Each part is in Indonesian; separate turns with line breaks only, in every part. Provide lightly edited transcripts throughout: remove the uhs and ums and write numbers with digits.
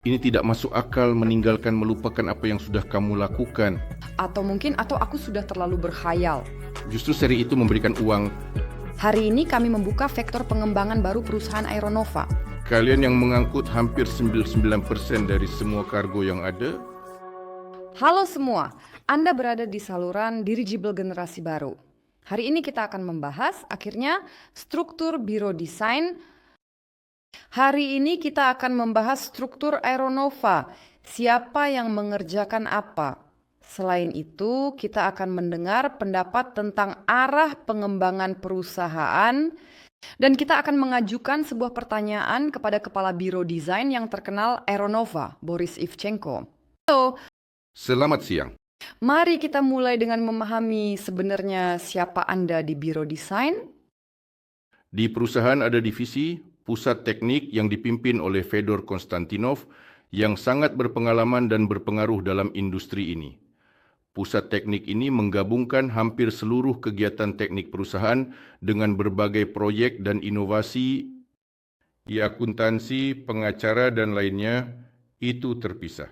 Ini tidak masuk akal meninggalkan melupakan apa yang sudah kamu lakukan.
Atau aku sudah terlalu berkhayal.
Justru seri itu memberikan uang.
Hari ini kami membuka vektor pengembangan baru perusahaan Aeronova.
Kalian yang mengangkut hampir 99% dari semua kargo yang ada.
Halo semua, Anda berada di saluran dirigible generasi baru. Hari ini kita akan membahas akhirnya struktur biro desain. Hari ini kita akan membahas struktur Aeronova, siapa yang mengerjakan apa. Selain itu, kita akan mendengar pendapat tentang arah pengembangan perusahaan dan kita akan mengajukan sebuah pertanyaan kepada Kepala Biro Desain yang terkenal Aeronova, Boris Ivchenko. Halo,
Selamat siang.
mari kita mulai dengan memahami sebenarnya siapa Anda di Biro Desain.
Di perusahaan ada divisi pusat teknik yang dipimpin oleh Fedor Konstantinov yang sangat berpengalaman dan berpengaruh dalam industri ini. Pusat teknik ini menggabungkan hampir seluruh kegiatan teknik perusahaan dengan berbagai proyek dan inovasi, akuntansi, pengacara dan lainnya, itu terpisah.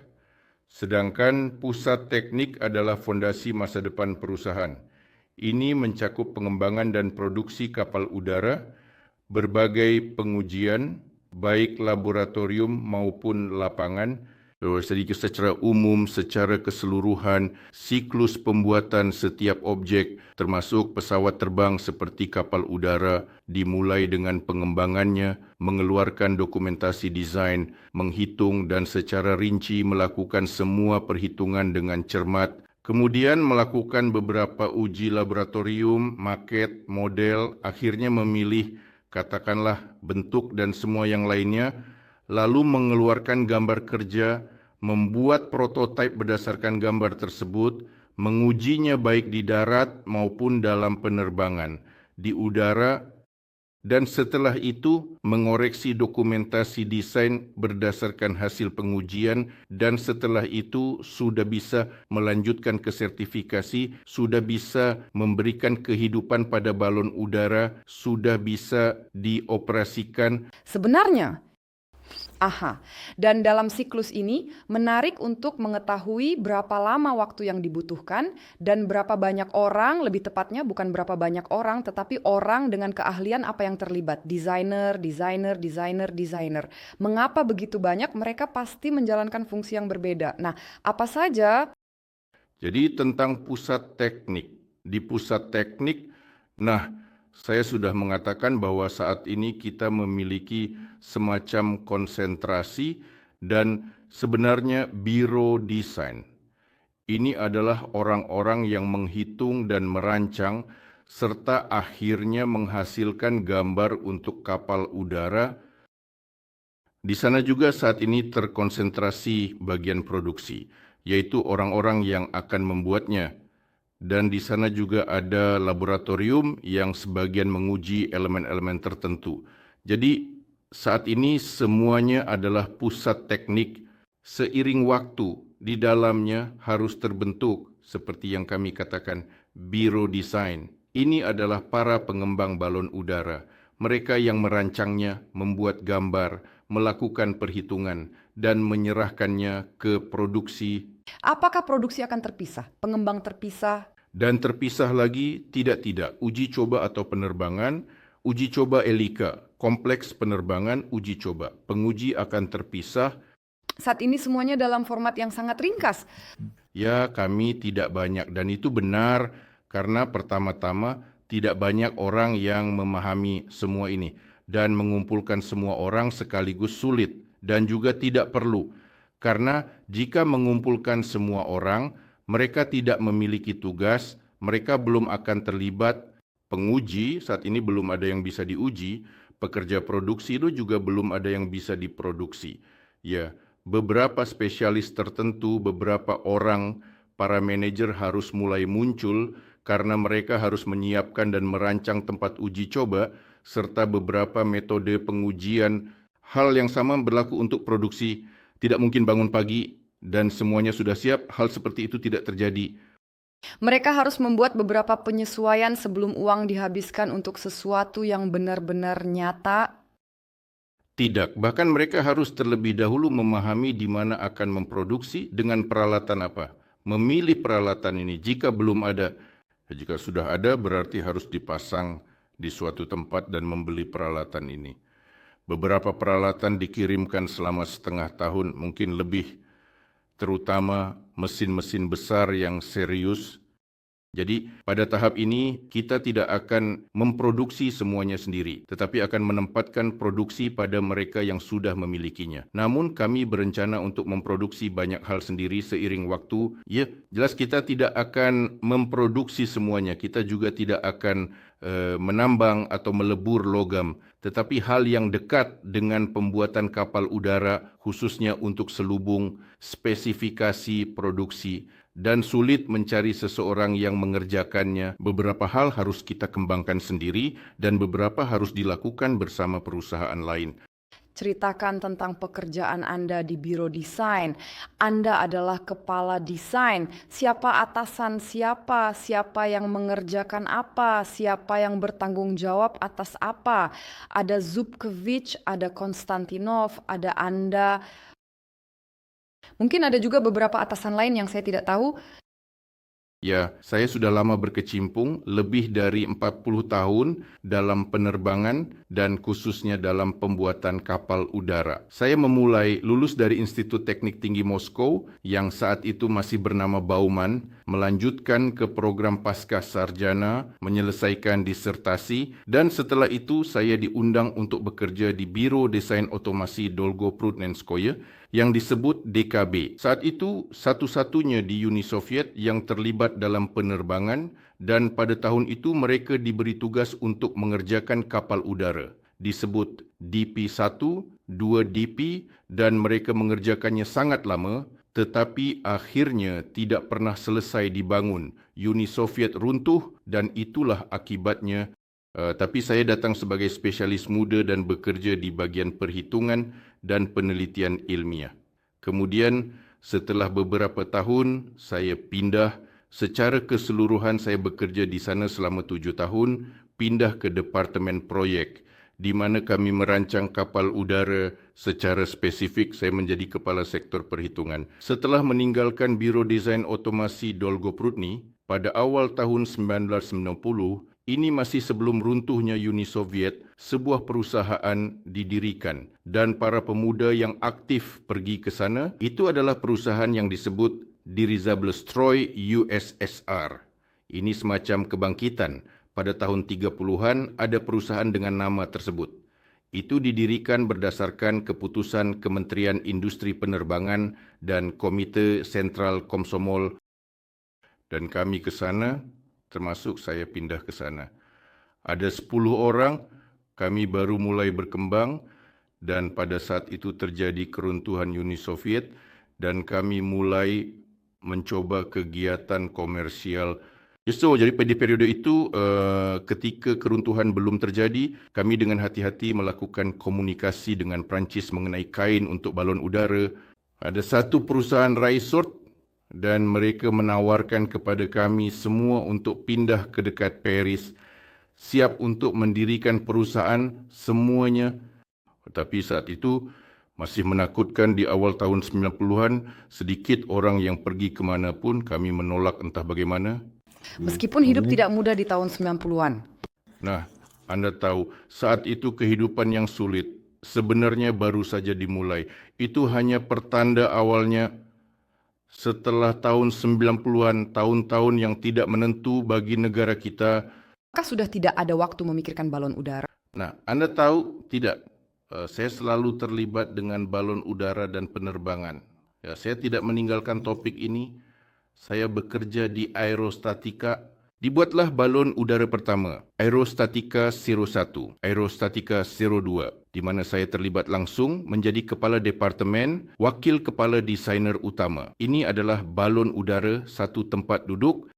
Sedangkan pusat teknik adalah fondasi masa depan perusahaan. Ini mencakup pengembangan dan produksi kapal udara, berbagai pengujian, baik laboratorium maupun lapangan, sedikit secara umum, secara keseluruhan, siklus pembuatan setiap objek, termasuk pesawat terbang seperti kapal udara, dimulai dengan pengembangannya, mengeluarkan dokumentasi desain, menghitung dan secara rinci melakukan semua perhitungan dengan cermat, kemudian melakukan beberapa uji laboratorium, maket, model, akhirnya memilih katakanlah bentuk dan semua yang lainnya, lalu mengeluarkan gambar kerja, membuat prototipe berdasarkan gambar tersebut, mengujinya baik di darat maupun dalam penerbangan, di udara, dan setelah itu mengoreksi dokumentasi desain berdasarkan hasil pengujian, dan setelah itu sudah bisa melanjutkan ke sertifikasi, sudah bisa memberikan kehidupan pada balon udara, sudah bisa dioperasikan.
Sebenarnya, dan dalam siklus ini menarik untuk mengetahui berapa lama waktu yang dibutuhkan dan berapa banyak orang, lebih tepatnya bukan berapa banyak orang, tetapi orang dengan keahlian apa yang terlibat. Desainer. Mengapa begitu banyak? Mereka pasti menjalankan fungsi yang berbeda. Nah, apa saja?
Jadi tentang pusat teknik. Di pusat teknik, saya sudah mengatakan bahwa saat ini kita memiliki semacam konsentrasi dan sebenarnya biro desain. Ini adalah orang-orang yang menghitung dan merancang serta akhirnya menghasilkan gambar untuk kapal udara. Di sana juga saat ini terkonsentrasi bagian produksi, yaitu orang-orang yang akan membuatnya. Dan di sana juga ada laboratorium yang sebagian menguji elemen-elemen tertentu. Jadi saat ini semuanya adalah pusat teknik. Seiring waktu di dalamnya harus terbentuk seperti yang kami katakan biro desain. Ini adalah para pengembang balon udara. Mereka yang merancangnya, membuat gambar, melakukan perhitungan, dan menyerahkannya ke produksi.
Apakah produksi akan terpisah? Pengembang terpisah?
Dan terpisah lagi, tidak. Uji coba atau penerbangan, uji coba ELICA, kompleks penerbangan, uji coba. Penguji akan terpisah.
Saat ini semuanya dalam format yang sangat ringkas.
Ya, kami tidak banyak. Dan itu benar karena pertama-tama tidak banyak orang yang memahami semua ini. Dan mengumpulkan semua orang sekaligus sulit dan juga tidak perlu. Karena jika mengumpulkan semua orang, mereka tidak memiliki tugas, mereka belum akan terlibat. Penguji, saat ini belum ada yang bisa diuji, pekerja produksi itu juga belum ada yang bisa diproduksi. Ya, beberapa spesialis tertentu, beberapa orang, para manajer harus mulai muncul karena mereka harus menyiapkan dan merancang tempat uji coba, serta beberapa metode pengujian. Hal yang sama berlaku untuk produksi. Tidak mungkin bangun pagi dan semuanya sudah siap, hal seperti itu tidak terjadi.
Mereka harus membuat beberapa penyesuaian sebelum uang dihabiskan untuk sesuatu yang benar-benar nyata.
Tidak, bahkan mereka harus terlebih dahulu memahami di mana akan memproduksi dengan peralatan apa. Memilih peralatan ini jika belum ada, jika sudah ada berarti harus dipasang di suatu tempat dan membeli peralatan ini. Beberapa peralatan dikirimkan selama setengah tahun, mungkin lebih, terutama mesin-mesin besar yang serius. Jadi pada tahap ini kita tidak akan memproduksi semuanya sendiri, tetapi akan menempatkan produksi pada mereka yang sudah memilikinya. Namun kami berencana untuk memproduksi banyak hal sendiri seiring waktu. Ya, jelas kita tidak akan memproduksi semuanya, kita juga tidak akan menambang atau melebur logam, tetapi hal yang dekat dengan pembuatan kapal udara khususnya untuk selubung, spesifikasi produksi, dan sulit mencari seseorang yang mengerjakannya. Beberapa hal harus kita kembangkan sendiri dan beberapa harus dilakukan bersama perusahaan lain.
Ceritakan tentang pekerjaan Anda di Biro Desain. Anda adalah kepala desain. Siapa atasan siapa? Siapa yang mengerjakan apa? Siapa yang bertanggung jawab atas apa? Ada Zubkovic, ada Konstantinov, ada Anda. Mungkin ada juga beberapa atasan lain yang saya tidak tahu.
Ya, saya sudah lama berkecimpung, lebih dari 40 tahun dalam penerbangan dan khususnya dalam pembuatan kapal udara. Saya memulai lulus dari Institut Teknik Tinggi Moskow yang saat itu masih bernama Bauman, melanjutkan ke program pasca sarjana, menyelesaikan disertasi, dan setelah itu saya diundang untuk bekerja di Biro Desain Otomasi Dolgoprudnenskoye yang disebut DKB. Saat itu satu-satunya di Uni Soviet yang terlibat dalam penerbangan dan pada tahun itu mereka diberi tugas untuk mengerjakan kapal udara. Disebut DP-1, 2 DP dan mereka mengerjakannya sangat lama tetapi akhirnya tidak pernah selesai dibangun. Uni Soviet runtuh dan itulah akibatnya. Tapi saya datang sebagai spesialis muda dan bekerja di bagian perhitungan dan penelitian ilmiah. Kemudian setelah beberapa tahun saya pindah, secara keseluruhan saya bekerja di sana selama 7 tahun, pindah ke Departemen Proyek, di mana kami merancang kapal udara secara spesifik. Saya menjadi kepala sektor perhitungan. Setelah meninggalkan Biro Desain Otomasi Dolgoprudny, pada awal tahun 1990, ini masih sebelum runtuhnya Uni Soviet, sebuah perusahaan didirikan dan para pemuda yang aktif pergi ke sana. Itu adalah perusahaan yang disebut Dirizablestroy USSR. Ini semacam kebangkitan. Pada tahun 30-an ada perusahaan dengan nama tersebut. Itu didirikan berdasarkan keputusan Kementerian Industri Penerbangan dan Komite Sentral Komsomol. Dan kami ke sana, termasuk saya pindah ke sana. Ada 10 orang, kami baru mulai berkembang dan pada saat itu terjadi keruntuhan Uni Soviet dan kami mulai mencoba kegiatan komersial. Jadi pada periode itu ketika keruntuhan belum terjadi, kami dengan hati-hati melakukan komunikasi dengan Perancis mengenai kain untuk balon udara. Ada satu perusahaan resort dan mereka menawarkan kepada kami semua untuk pindah ke dekat Paris, siap untuk mendirikan perusahaan semuanya. Tetapi saat itu masih menakutkan di awal tahun 90-an, sedikit orang yang pergi kemanapun, kami menolak entah bagaimana.
Meskipun hidup tidak mudah di tahun 90-an.
Nah, Anda tahu, saat itu kehidupan yang sulit sebenarnya baru saja dimulai. Itu hanya pertanda awalnya. Setelah tahun 90-an, tahun-tahun yang tidak menentu bagi negara kita.
Maka sudah tidak ada waktu memikirkan balon udara.
Nah, Anda tahu tidak, saya selalu terlibat dengan balon udara dan penerbangan. Ya, saya tidak meninggalkan topik ini. Saya bekerja di Aerostatika. Dibuatlah balon udara pertama, Aerostatika 01, Aerostatika 02, di mana saya terlibat langsung menjadi kepala departemen, wakil kepala desainer utama. Ini adalah balon udara satu tempat duduk.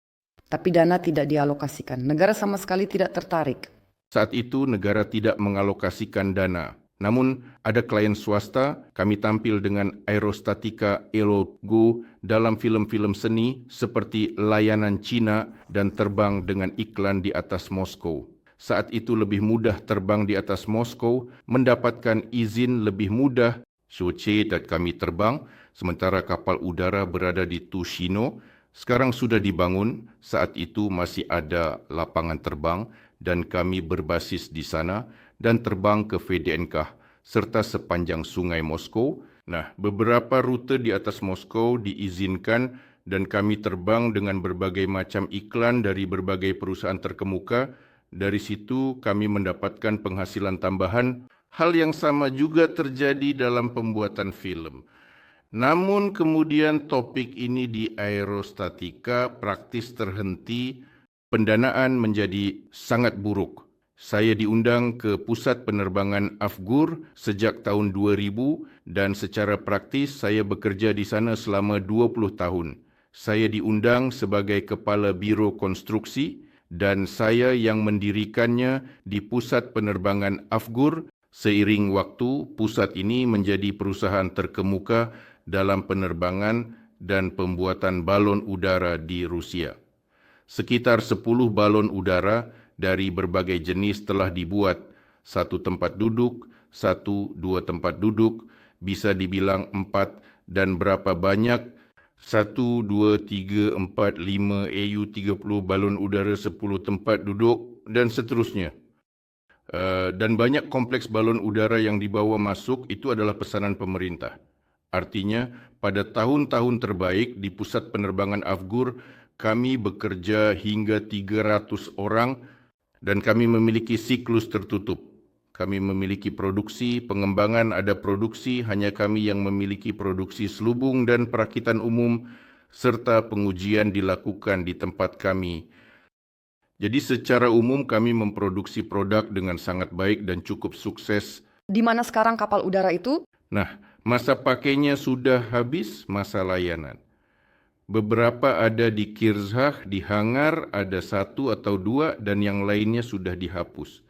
Tapi dana tidak dialokasikan. Negara sama sekali tidak tertarik.
Saat itu negara tidak mengalokasikan dana. Namun ada klien swasta, kami tampil dengan Aerostatika logo dalam film-film seni seperti Layanan Cina dan terbang dengan iklan di atas Moskow. saat itu lebih mudah terbang di atas Moskow, mendapatkan izin lebih mudah, Sochi dan kami terbang, sementara kapal udara berada di Tushino. Sekarang sudah dibangun, saat itu masih ada lapangan terbang dan kami berbasis di sana dan terbang ke Vedenkah serta sepanjang sungai Moskow. Nah, beberapa rute di atas Moskow diizinkan dan kami terbang dengan berbagai macam iklan dari berbagai perusahaan terkemuka. Dari situ kami mendapatkan penghasilan tambahan. Hal yang sama juga terjadi dalam pembuatan film. Namun kemudian topik ini di aerostatika praktis terhenti, pendanaan menjadi sangat buruk. Saya diundang ke Pusat Penerbangan Afgur sejak tahun 2000 dan secara praktis saya bekerja di sana selama 20 tahun. Saya diundang sebagai Kepala Biro Konstruksi dan saya yang mendirikannya di Pusat Penerbangan Afgur. Seiring waktu, pusat ini menjadi perusahaan terkemuka dalam penerbangan dan pembuatan balon udara di Rusia. Sekitar 10 balon udara dari berbagai jenis telah dibuat, 1 tempat duduk, 1, 2 tempat duduk, bisa dibilang 4 dan berapa banyak, 1, 2, 3, 4, 5, AU-30 balon udara 10 tempat duduk dan seterusnya. Dan banyak kompleks balon udara yang dibawa masuk itu adalah pesanan pemerintah. Artinya, pada tahun-tahun terbaik di Pusat Penerbangan Afgur, kami bekerja hingga 300 orang dan kami memiliki siklus tertutup. Kami memiliki produksi, pengembangan ada produksi, hanya kami yang memiliki produksi selubung dan perakitan umum, serta pengujian dilakukan di tempat kami. Jadi secara umum kami memproduksi produk dengan sangat baik dan cukup sukses.
Di mana sekarang kapal udara itu?
Nah, masa pakainya sudah habis, masa layanan. Beberapa ada di Kirzhach, di hangar, ada 1 atau 2 dan yang lainnya sudah dihapus.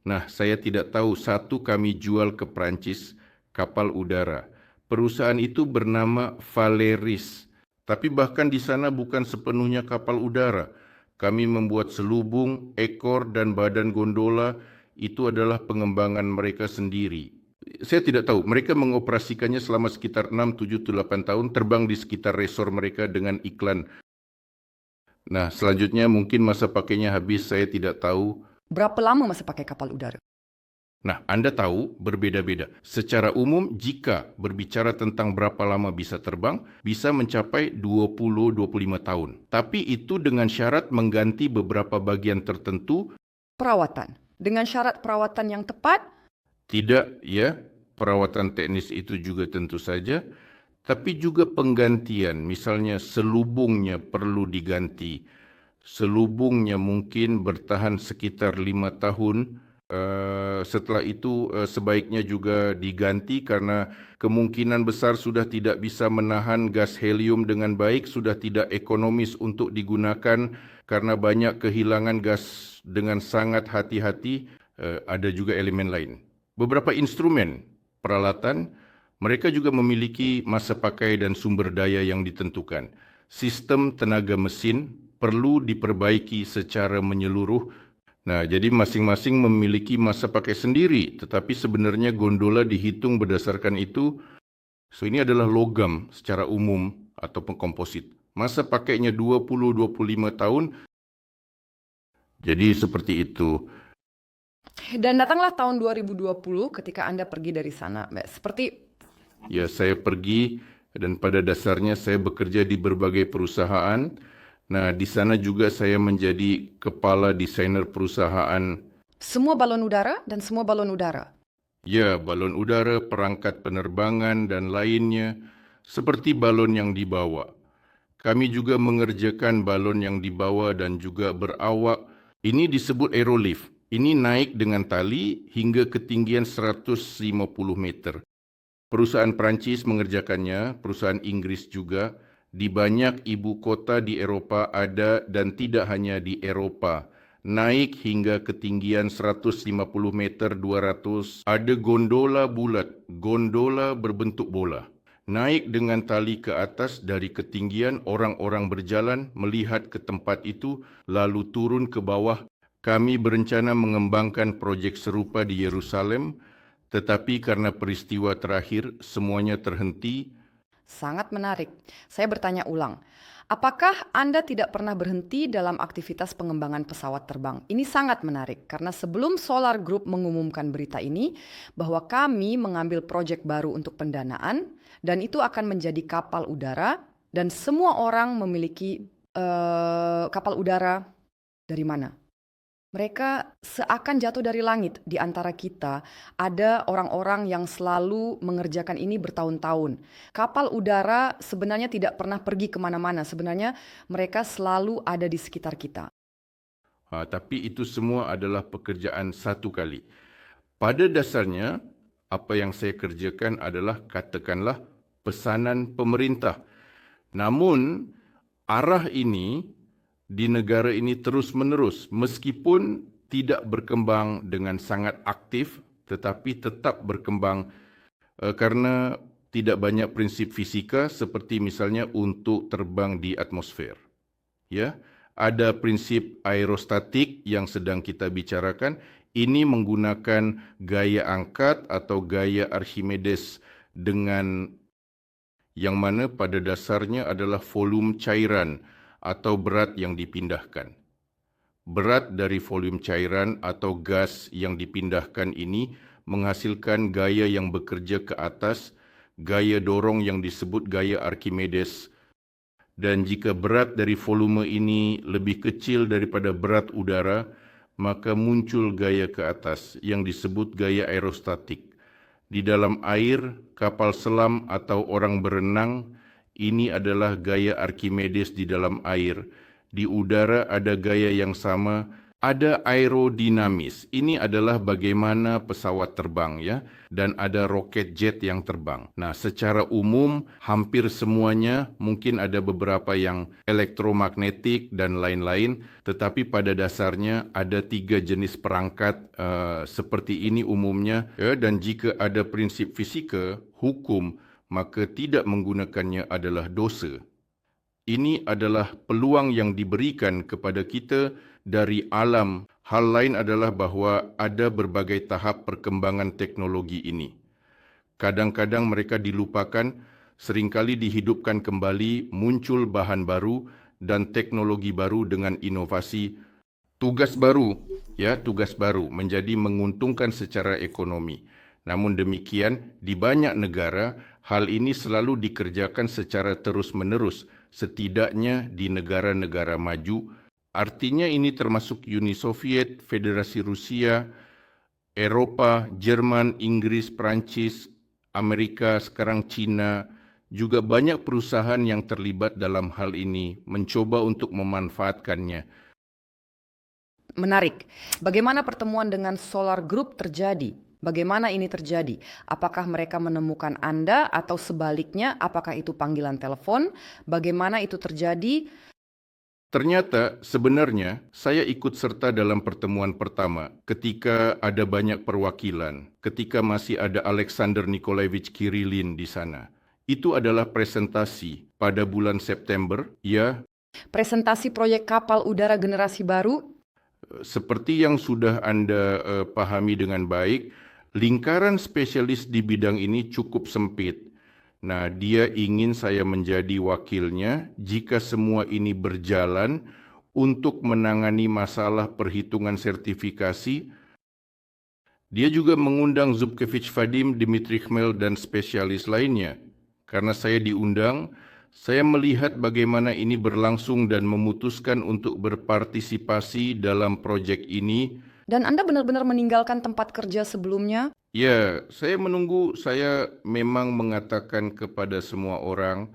Nah, saya tidak tahu, 1 kami jual ke Prancis, kapal udara. Perusahaan itu bernama Valeris. Tapi bahkan di sana bukan sepenuhnya kapal udara. Kami membuat selubung, ekor dan badan gondola, itu adalah pengembangan mereka sendiri. Saya tidak tahu, mereka mengoperasikannya selama sekitar 6, 7, 8 tahun, terbang di sekitar resor mereka dengan iklan. Nah, selanjutnya mungkin masa pakainya habis, saya tidak tahu.
Berapa lama masa pakai kapal udara?
Nah, Anda tahu berbeda-beda. Secara umum, jika berbicara tentang berapa lama bisa terbang, bisa mencapai 20-25 tahun. Tapi itu dengan syarat mengganti beberapa bagian tertentu.
Perawatan. Dengan syarat perawatan yang tepat?
Tidak, ya. Perawatan teknis itu juga tentu saja. Tapi juga penggantian. Misalnya selubungnya perlu diganti. Selubungnya mungkin bertahan sekitar 5 tahun. Setelah itu sebaiknya juga diganti karena kemungkinan besar sudah tidak bisa menahan gas helium dengan baik, sudah tidak ekonomis untuk digunakan karena banyak kehilangan gas dengan sangat hati-hati. Ada juga elemen lain. Beberapa instrumen peralatan, mereka juga memiliki masa pakai dan sumber daya yang ditentukan. Sistem tenaga mesin perlu diperbaiki secara menyeluruh. Nah, jadi masing-masing memiliki masa pakai sendiri, tetapi sebenarnya gondola dihitung berdasarkan itu. So, ini adalah logam secara umum ataupun komposit. Masa pakainya 20-25 tahun. Jadi seperti itu.
Dan datanglah tahun 2020 ketika Anda pergi dari sana. Seperti...
Ya, saya pergi dan pada dasarnya saya bekerja di berbagai perusahaan. Nah, di sana juga saya menjadi kepala desainer perusahaan.
Semua balon udara dan semua balon udara?
Ya, balon udara, perangkat penerbangan dan lainnya, seperti balon yang dibawa. Kami juga mengerjakan balon yang dibawa dan juga berawak. Ini disebut aerolift. Ini naik dengan tali hingga ketinggian 150 meter. Perusahaan Prancis mengerjakannya, perusahaan Inggris juga. Di banyak ibu kota di Eropah ada dan tidak hanya di Eropah. Naik hingga ketinggian 150 meter 200. Ada gondola bulat, gondola berbentuk bola. Naik dengan tali ke atas dari ketinggian, orang-orang berjalan melihat ke tempat itu, lalu turun ke bawah. Kami berencana mengembangkan proyek serupa di Yerusalem, tetapi karena peristiwa terakhir semuanya terhenti.
Sangat menarik. Saya bertanya ulang, apakah Anda tidak pernah berhenti dalam aktivitas pengembangan pesawat terbang? Ini sangat menarik karena sebelum Solar Group mengumumkan berita ini bahwa kami mengambil proyek baru untuk pendanaan dan itu akan menjadi kapal udara dan semua orang memiliki kapal udara dari mana? Mereka seakan jatuh dari langit. Di antara kita ada orang-orang yang selalu mengerjakan ini bertahun-tahun. Kapal udara sebenarnya tidak pernah pergi kemana-mana. Sebenarnya mereka selalu ada di sekitar kita.
Tapi itu semua adalah pekerjaan satu kali. Pada dasarnya, apa yang saya kerjakan adalah katakanlah pesanan pemerintah. Namun, arah ini di negara ini terus-menerus, meskipun tidak berkembang dengan sangat aktif, tetapi tetap berkembang karena tidak banyak prinsip fisika seperti misalnya untuk terbang di atmosfer. Ya, ada prinsip aerostatik yang sedang kita bicarakan. Ini menggunakan gaya angkat atau gaya Archimedes dengan yang mana pada dasarnya adalah volume cairan atau berat yang dipindahkan. Berat dari volume cairan atau gas yang dipindahkan ini menghasilkan gaya yang bekerja ke atas, gaya dorong yang disebut gaya Archimedes. Dan jika berat dari volume ini lebih kecil daripada berat udara, maka muncul gaya ke atas yang disebut gaya aerostatik. Di dalam air, kapal selam atau orang berenang, ini adalah gaya Archimedes di dalam air. Di udara ada gaya yang sama, ada aerodinamis. Ini adalah bagaimana pesawat terbang ya, dan ada roket jet yang terbang. Nah, secara umum hampir semuanya, mungkin ada beberapa yang elektromagnetik dan lain-lain, tetapi pada dasarnya ada 3 jenis perangkat seperti ini umumnya ya, dan jika ada prinsip fisika, hukum, maka tidak menggunakannya adalah dosa. Ini adalah peluang yang diberikan kepada kita dari alam. Hal lain adalah bahawa ada berbagai tahap perkembangan teknologi ini. Kadang-kadang mereka dilupakan, seringkali dihidupkan kembali, muncul bahan baru dan teknologi baru dengan inovasi. Tugas baru menjadi menguntungkan secara ekonomi. Namun demikian, di banyak negara, hal ini selalu dikerjakan secara terus-menerus, setidaknya di negara-negara maju. Artinya ini termasuk Uni Soviet, Federasi Rusia, Eropa, Jerman, Inggris, Perancis, Amerika, sekarang China. Juga banyak perusahaan yang terlibat dalam hal ini, mencoba untuk memanfaatkannya.
Menarik. Bagaimana pertemuan dengan Solar Group terjadi? Bagaimana ini terjadi? Apakah mereka menemukan Anda atau sebaliknya? Apakah itu panggilan telepon? Bagaimana itu terjadi?
Ternyata sebenarnya saya ikut serta dalam pertemuan pertama ketika ada banyak perwakilan, ketika masih ada Alexander Nikolaevich Kirillin di sana. Itu adalah presentasi pada bulan September, ya.
Presentasi proyek kapal udara generasi baru.
Seperti yang sudah Anda pahami dengan baik, lingkaran spesialis di bidang ini cukup sempit. Nah, dia ingin saya menjadi wakilnya jika semua ini berjalan untuk menangani masalah perhitungan sertifikasi. Dia juga mengundang Zubkevich Vadim, Dmitry Khmel, dan spesialis lainnya. Karena saya diundang, saya melihat bagaimana ini berlangsung dan memutuskan untuk berpartisipasi dalam proyek ini.
Dan Anda benar-benar meninggalkan tempat kerja sebelumnya?
Ya, saya menunggu. Saya memang mengatakan kepada semua orang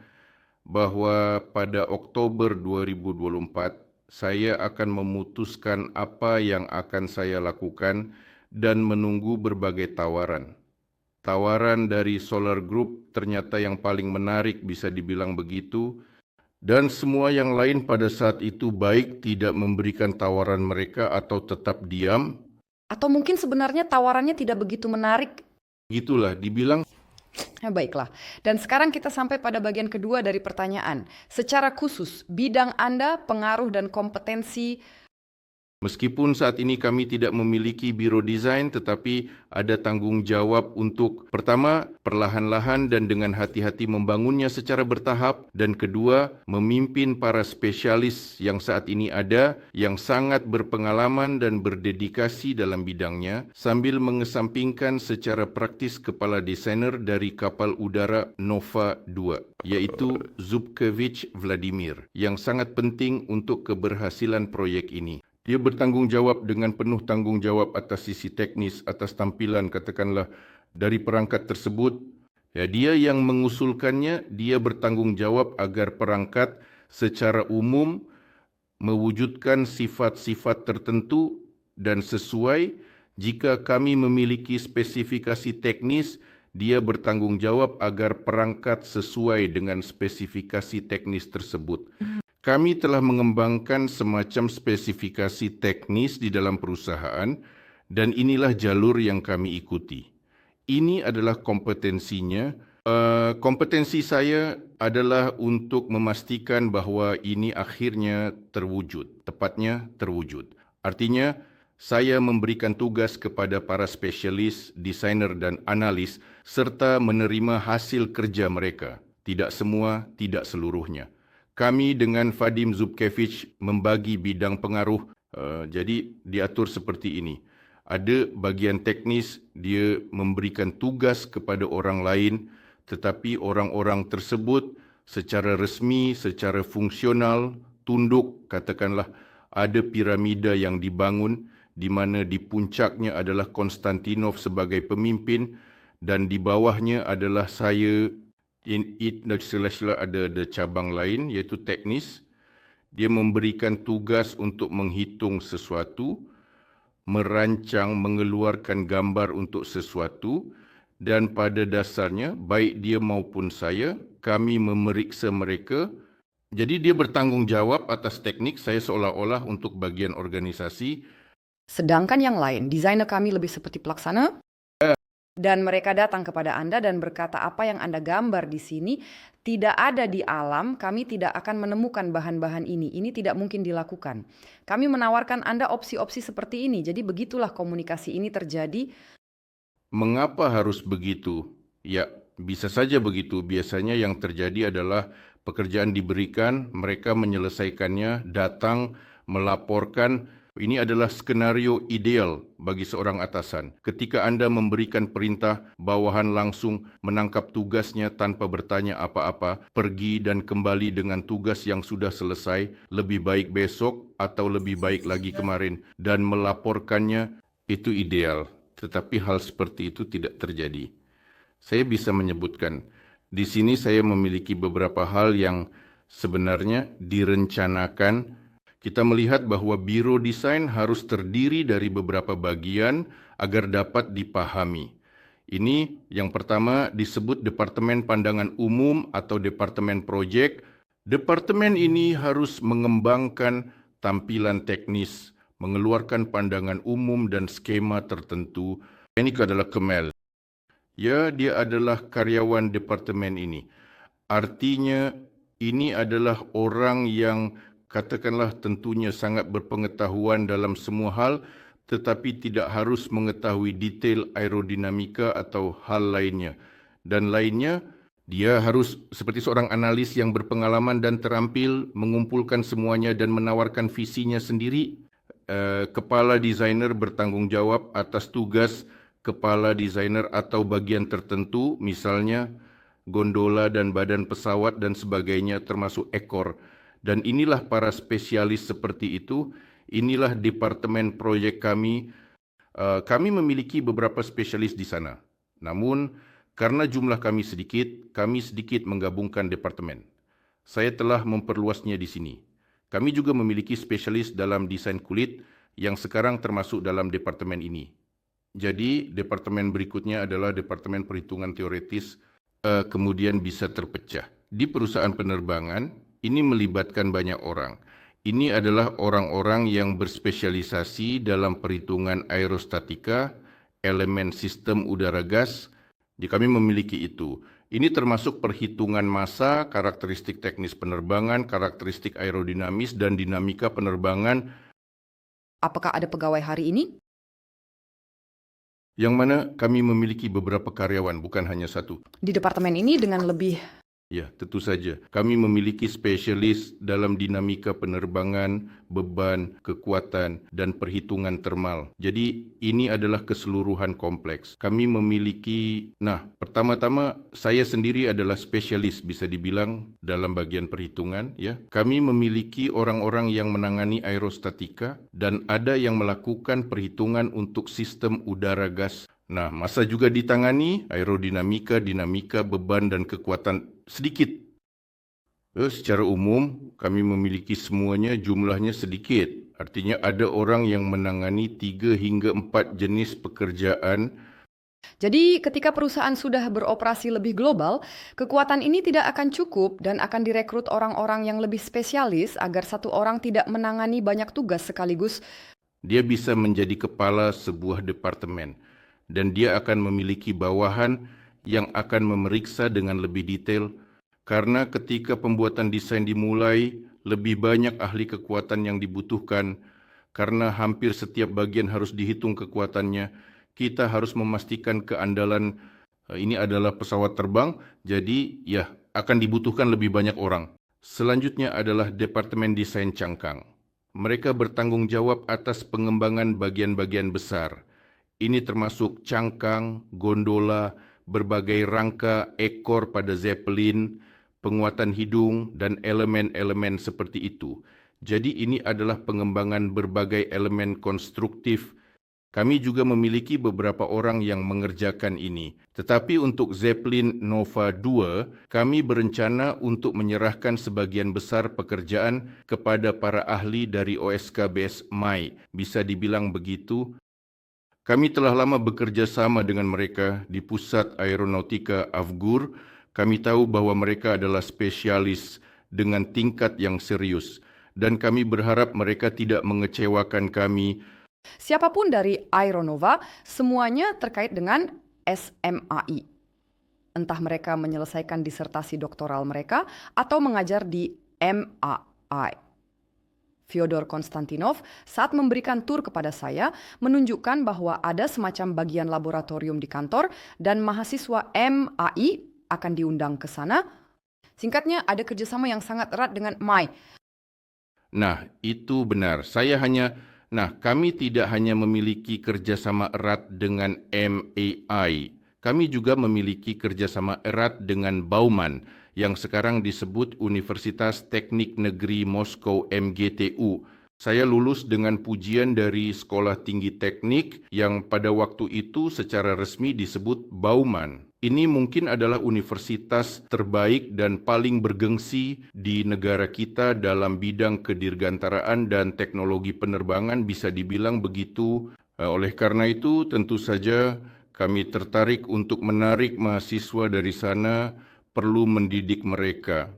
bahwa pada Oktober 2024 saya akan memutuskan apa yang akan saya lakukan dan menunggu berbagai tawaran. Tawaran dari Solar Group ternyata yang paling menarik, bisa dibilang begitu. Dan semua yang lain pada saat itu baik tidak memberikan tawaran mereka atau tetap diam.
Atau mungkin sebenarnya tawarannya tidak begitu menarik.
Gitulah, dibilang.
Ya, baiklah. Dan sekarang kita sampai pada bagian kedua dari pertanyaan. Secara khusus, bidang Anda, pengaruh dan kompetensi
Meskipun saat ini kami tidak memiliki biro desain, tetapi ada tanggungjawab untuk pertama, perlahan-lahan dan dengan hati-hati membangunnya secara bertahap, dan kedua, memimpin para spesialis yang saat ini ada, yang sangat berpengalaman dan berdedikasi dalam bidangnya, sambil mengesampingkan secara praktis kepala desainer dari kapal udara Nova 2, iaitu Zubkevich Vladimir, yang sangat penting untuk keberhasilan proyek ini. Dia bertanggungjawab dengan penuh tanggungjawab atas sisi teknis, atas tampilan katakanlah dari perangkat tersebut. Ya, dia yang mengusulkannya, dia bertanggungjawab agar perangkat secara umum mewujudkan sifat-sifat tertentu dan sesuai. Jika kami memiliki spesifikasi teknis, dia bertanggungjawab agar perangkat sesuai dengan spesifikasi teknis tersebut. Kami telah mengembangkan semacam spesifikasi teknis di dalam perusahaan dan inilah jalur yang kami ikuti. Ini adalah kompetensinya. Kompetensi saya adalah untuk memastikan bahawa ini akhirnya terwujud, tepatnya terwujud. Artinya, saya memberikan tugas kepada para spesialis, desainer dan analis serta menerima hasil kerja mereka. Tidak semua, tidak seluruhnya. Kami dengan Vadim Zubkevich membagi bidang pengaruh, jadi diatur seperti ini. Ada bagian teknis, dia memberikan tugas kepada orang lain, tetapi orang-orang tersebut secara resmi, secara fungsional, tunduk, katakanlah ada piramida yang dibangun, di mana di puncaknya adalah Konstantinov sebagai pemimpin dan di bawahnya adalah saya. Sela-sela ada cabang lain iaitu teknis. Dia memberikan tugas untuk menghitung sesuatu, merancang, mengeluarkan gambar untuk sesuatu dan pada dasarnya baik dia maupun saya, kami memeriksa mereka. Jadi dia bertanggungjawab atas teknik, saya seolah-olah untuk bagian organisasi.
Sedangkan yang lain, desainer kami lebih seperti pelaksana. Dan mereka datang kepada Anda dan berkata apa yang Anda gambar di sini tidak ada di alam, kami tidak akan menemukan bahan-bahan ini. Ini tidak mungkin dilakukan. Kami menawarkan Anda opsi-opsi seperti ini. Jadi begitulah komunikasi ini terjadi.
Mengapa harus begitu? Ya, bisa saja begitu. Biasanya yang terjadi adalah pekerjaan diberikan, mereka menyelesaikannya, datang, melaporkan. Ini adalah skenario ideal bagi seorang atasan. Ketika Anda memberikan perintah, bawahan langsung menangkap tugasnya tanpa bertanya apa-apa, pergi dan kembali dengan tugas yang sudah selesai, lebih baik besok atau lebih baik lagi kemarin, dan melaporkannya, itu ideal. Tetapi hal seperti itu tidak terjadi. Saya bisa menyebutkan, di sini saya memiliki beberapa hal yang sebenarnya direncanakan. Kita melihat bahawa biro desain harus terdiri dari beberapa bagian agar dapat dipahami. Ini yang pertama disebut Departemen Pandangan Umum atau Departemen Projek. Departemen ini harus mengembangkan tampilan teknis, mengeluarkan pandangan umum dan skema tertentu. Ini adalah Kemel. Ya, dia adalah karyawan departemen ini. Artinya, ini adalah orang yang katakanlah tentunya sangat berpengetahuan dalam semua hal, tetapi tidak harus mengetahui detail aerodinamika atau hal lainnya. Dan lainnya, dia harus seperti seorang analis yang berpengalaman dan terampil, mengumpulkan semuanya dan menawarkan visinya sendiri. Kepala desainer bertanggungjawab atas tugas kepala desainer atau bagian tertentu, misalnya gondola dan badan pesawat dan sebagainya termasuk ekor. Dan inilah para spesialis seperti itu, inilah departemen projek kami. Kami memiliki beberapa spesialis di sana. Namun, karena jumlah kami sedikit menggabungkan departemen. Saya telah memperluasnya di sini. Kami juga memiliki spesialis dalam desain kulit yang sekarang termasuk dalam departemen ini. Jadi, departemen berikutnya adalah departemen perhitungan teoretis, kemudian bisa terpecah. Di perusahaan penerbangan, ini melibatkan banyak orang. Ini adalah orang-orang yang berspesialisasi dalam perhitungan aerostatika, elemen sistem udara gas. Jadi kami memiliki itu. Ini termasuk perhitungan massa, karakteristik teknis penerbangan, karakteristik aerodinamis, dan dinamika penerbangan
Apakah ada pegawai hari ini?
Yang mana kami memiliki beberapa karyawan, bukan hanya satu.
Di departemen ini dengan lebih
Ya, tentu saja. Kami memiliki spesialis dalam dinamika penerbangan, beban, kekuatan, dan perhitungan termal. Jadi, ini adalah keseluruhan kompleks. Kami memiliki, pertama-tama saya sendiri adalah spesialis, bisa dibilang, dalam bagian perhitungan. Ya, kami memiliki orang-orang yang menangani aerostatika dan ada yang melakukan perhitungan untuk sistem udara gas. Masa juga ditangani aerodinamika, dinamika, beban, dan kekuatan sedikit. Secara umum, kami memiliki semuanya, jumlahnya sedikit. Artinya ada orang yang menangani 3 hingga 4 jenis pekerjaan.
Jadi, ketika perusahaan sudah beroperasi lebih global, kekuatan ini tidak akan cukup dan akan direkrut orang-orang yang lebih spesialis agar satu orang tidak menangani banyak tugas sekaligus.
Dia bisa menjadi kepala sebuah departemen dan dia akan memiliki bawahan yang akan memeriksa dengan lebih detail karena ketika pembuatan desain dimulai, lebih banyak ahli kekuatan yang dibutuhkan karena hampir setiap bagian harus dihitung kekuatannya. Kita harus memastikan keandalan ini adalah pesawat terbang, jadi akan dibutuhkan lebih banyak orang. Selanjutnya adalah Departemen Desain Cangkang. Mereka bertanggung jawab atas pengembangan bagian-bagian besar. Ini termasuk cangkang, gondola, berbagai rangka, ekor pada Zeppelin, penguatan hidung, dan elemen-elemen seperti itu. Jadi ini adalah pengembangan berbagai elemen konstruktif. Kami juga memiliki beberapa orang yang mengerjakan ini. Tetapi untuk Zeppelin Nova 2, kami berencana untuk menyerahkan sebagian besar pekerjaan kepada para ahli dari OSKBS MAI. Bisa dibilang begitu. Kami telah lama bekerja sama dengan mereka di Pusat Aeronautika Afgur. Kami tahu bahwa mereka adalah spesialis dengan tingkat yang serius. Dan kami berharap mereka tidak mengecewakan kami.
Siapapun dari Aeronova, semuanya terkait dengan SMAI. Entah mereka menyelesaikan disertasi doktoral mereka atau mengajar di MAI. Fyodor Konstantinov saat memberikan tur kepada saya menunjukkan bahwa ada semacam bagian laboratorium di kantor dan mahasiswa MAI akan diundang ke sana. Singkatnya, ada kerjasama yang sangat erat dengan MAI.
Itu benar. Kami tidak hanya memiliki kerjasama erat dengan MAI. Kami juga memiliki kerjasama erat dengan Bauman, yang sekarang disebut Universitas Teknik Negeri Moskow MGTU. Saya lulus dengan pujian dari Sekolah Tinggi Teknik yang pada waktu itu secara resmi disebut Bauman. Ini mungkin adalah universitas terbaik dan paling bergengsi di negara kita dalam bidang kedirgantaraan dan teknologi penerbangan, bisa dibilang begitu. Oleh karena itu, tentu saja kami tertarik untuk menarik mahasiswa dari sana, perlu mendidik mereka.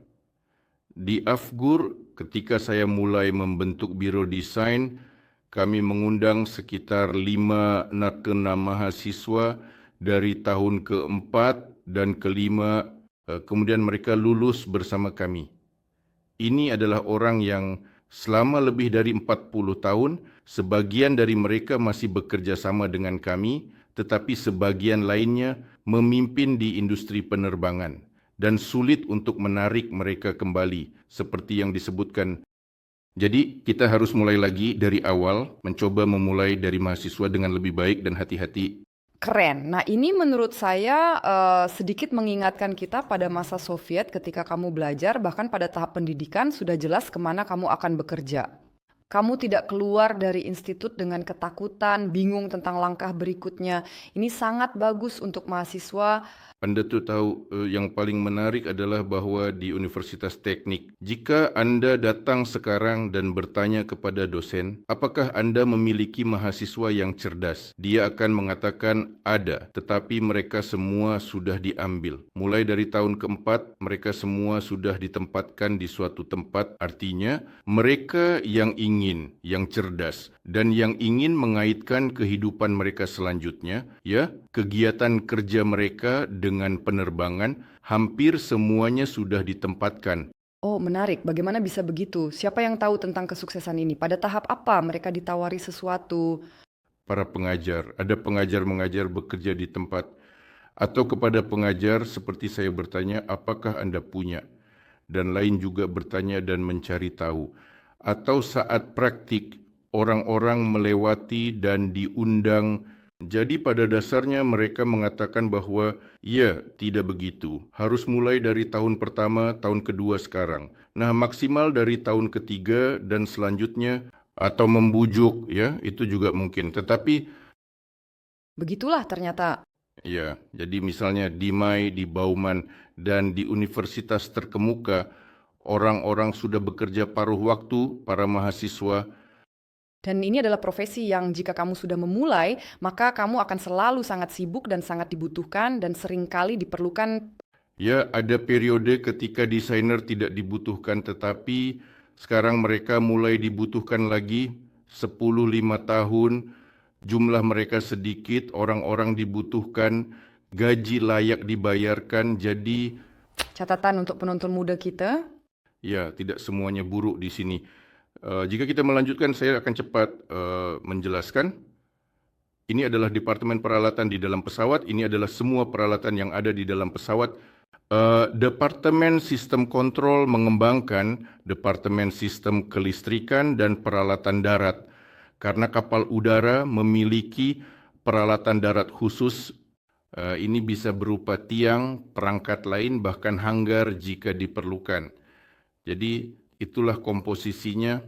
Di Afgur, ketika saya mulai membentuk Biro Desain, kami mengundang sekitar 5 narkena mahasiswa dari tahun ke-4 dan ke-5, kemudian mereka lulus bersama kami. Ini adalah orang yang selama lebih dari 40 tahun, sebagian dari mereka masih bekerja sama dengan kami, tetapi sebagian lainnya memimpin di industri penerbangan. Dan sulit untuk menarik mereka kembali, seperti yang disebutkan. Jadi, kita harus mulai lagi dari awal, mencoba memulai dari mahasiswa dengan lebih baik dan hati-hati.
Keren. Ini menurut saya sedikit mengingatkan kita pada masa Soviet ketika kamu belajar, bahkan pada tahap pendidikan sudah jelas kemana kamu akan bekerja. Kamu tidak keluar dari institut dengan ketakutan, bingung tentang langkah berikutnya. Ini sangat bagus untuk mahasiswa.
Anda tahu yang paling menarik adalah bahwa di Universitas Teknik, jika Anda datang sekarang dan bertanya kepada dosen, apakah Anda memiliki mahasiswa yang cerdas? Dia akan mengatakan ada, tetapi mereka semua sudah diambil. Mulai dari tahun ke-4, mereka semua sudah ditempatkan di suatu tempat. Artinya, mereka yang ingin, yang cerdas, dan yang ingin mengaitkan kehidupan mereka selanjutnya, kegiatan kerja mereka dengan penerbangan, hampir semuanya sudah ditempatkan.
Oh, menarik. Bagaimana bisa begitu? Siapa yang tahu tentang kesuksesan ini? Pada tahap apa mereka ditawari sesuatu?
Para pengajar, ada pengajar mengajar bekerja di tempat, atau kepada pengajar seperti saya bertanya, apakah Anda punya? Dan lain juga bertanya dan mencari tahu. Atau saat praktik, orang-orang melewati dan diundang. Jadi pada dasarnya mereka mengatakan bahwa, ya, tidak begitu. Harus mulai dari tahun pertama, tahun kedua sekarang. Nah, maksimal dari tahun ketiga dan selanjutnya, atau membujuk, ya, itu juga mungkin. Tetapi,
Begitulah ternyata.
ya, jadi misalnya di MAI, di Bauman, dan di universitas terkemuka, orang-orang sudah bekerja paruh waktu, para mahasiswa.
Dan ini adalah profesi yang jika kamu sudah memulai, maka kamu akan selalu sangat sibuk dan sangat dibutuhkan dan seringkali diperlukan.
Ya, ada periode ketika desainer tidak dibutuhkan, tetapi sekarang mereka mulai dibutuhkan lagi. 10-5 tahun, jumlah mereka sedikit, orang-orang dibutuhkan, gaji layak dibayarkan. Jadi,
Catatan untuk penonton muda kita.
ya, tidak semuanya buruk di sini. Jika kita melanjutkan, saya akan cepat menjelaskan. Ini adalah departemen peralatan di dalam pesawat. Ini adalah semua peralatan yang ada di dalam pesawat. Departemen Sistem Kontrol mengembangkan Departemen Sistem Kelistrikan dan Peralatan Darat karena kapal udara memiliki peralatan darat khusus. Ini bisa berupa tiang, perangkat lain, bahkan hanggar jika diperlukan. Jadi itulah komposisinya.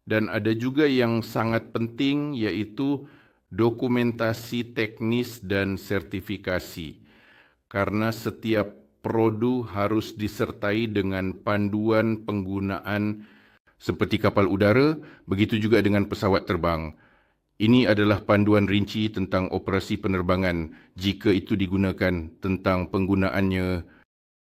Dan ada juga yang sangat penting, yaitu dokumentasi teknis dan sertifikasi. Karena setiap produk harus disertai dengan panduan penggunaan seperti kapal udara, begitu juga dengan pesawat terbang. Ini adalah panduan rinci tentang operasi penerbangan jika itu digunakan, tentang penggunaannya,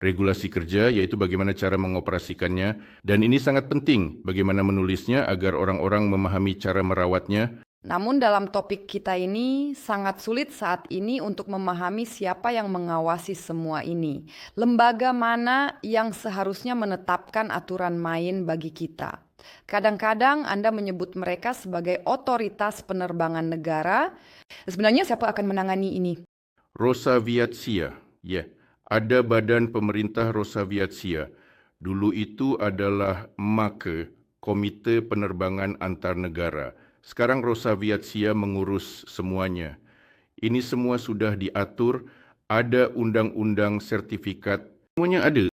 regulasi kerja, iaitu bagaimana cara mengoperasikannya. Dan ini sangat penting bagaimana menulisnya agar orang-orang memahami cara merawatnya.
Namun dalam topik kita ini sangat sulit saat ini untuk memahami siapa yang mengawasi semua ini. Lembaga mana yang seharusnya menetapkan aturan main bagi kita. Kadang-kadang Anda menyebut mereka sebagai otoritas penerbangan negara. Sebenarnya siapa akan menangani ini?
Rosaviatsia, ya, ada badan pemerintah Rosaviatsia. Dulu itu adalah MAKE, Komite Penerbangan Antar Negara. Sekarang Rosaviatsia mengurus semuanya. Ini semua sudah diatur, ada undang-undang sertifikat, semuanya ada.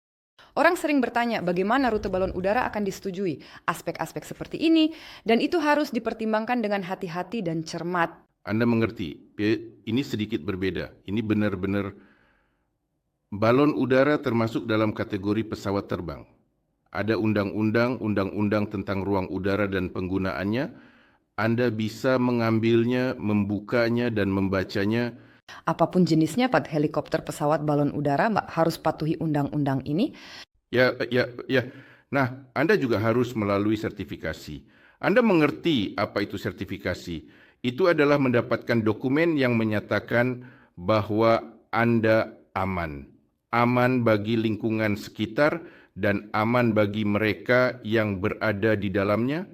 Orang sering bertanya bagaimana rute balon udara akan disetujui. Aspek-aspek seperti ini, dan itu harus dipertimbangkan dengan hati-hati dan cermat.
Anda mengerti, ini sedikit berbeda. Ini benar-benar balon udara termasuk dalam kategori pesawat terbang. Ada undang-undang tentang ruang udara dan penggunaannya. Anda bisa mengambilnya, membukanya, dan membacanya.
Apapun jenisnya, helikopter, pesawat, balon udara, harus patuhi undang-undang ini.
Ya. Nah, Anda juga harus melalui sertifikasi. Anda mengerti apa itu sertifikasi? Itu adalah mendapatkan dokumen yang menyatakan bahwa Anda aman. Aman bagi lingkungan sekitar dan aman bagi mereka yang berada di dalamnya.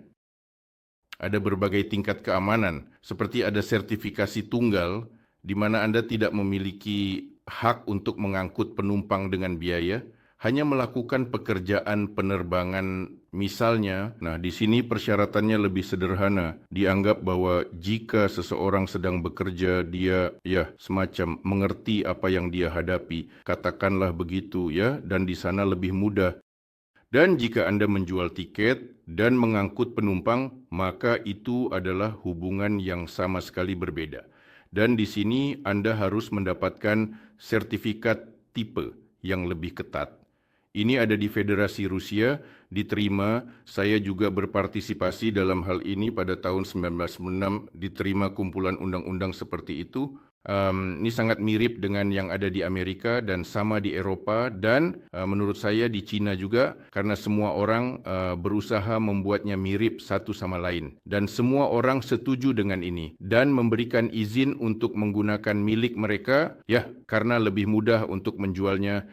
Ada berbagai tingkat keamanan, seperti ada sertifikasi tunggal, di mana Anda tidak memiliki hak untuk mengangkut penumpang dengan biaya, hanya melakukan pekerjaan penerbangan misalnya. Nah, di sini persyaratannya lebih sederhana. Dianggap bahwa jika seseorang sedang bekerja, dia semacam mengerti apa yang dia hadapi. Katakanlah begitu ya, dan di sana lebih mudah. Dan jika Anda menjual tiket dan mengangkut penumpang, maka itu adalah hubungan yang sama sekali berbeda. Dan di sini Anda harus mendapatkan sertifikat tipe yang lebih ketat. Ini ada di Federasi Rusia, diterima. Saya juga berpartisipasi dalam hal ini pada tahun 1996, diterima kumpulan undang-undang seperti itu. Ini sangat mirip dengan yang ada di Amerika dan sama di Eropa dan menurut saya di China juga, karena semua orang berusaha membuatnya mirip satu sama lain. Dan semua orang setuju dengan ini dan memberikan izin untuk menggunakan milik mereka, ya, karena lebih mudah untuk menjualnya.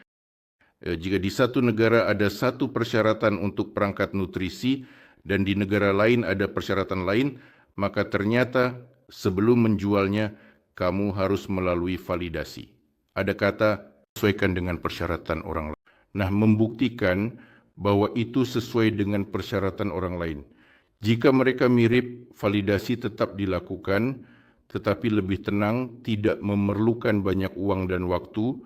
Jika di satu negara ada satu persyaratan untuk perangkat nutrisi dan di negara lain ada persyaratan lain, maka ternyata sebelum menjualnya, kamu harus melalui validasi. Ada kata sesuaikan dengan persyaratan orang lain. Nah, membuktikan bahwa itu sesuai dengan persyaratan orang lain. Jika mereka mirip, validasi tetap dilakukan, tetapi lebih tenang, tidak memerlukan banyak uang dan waktu.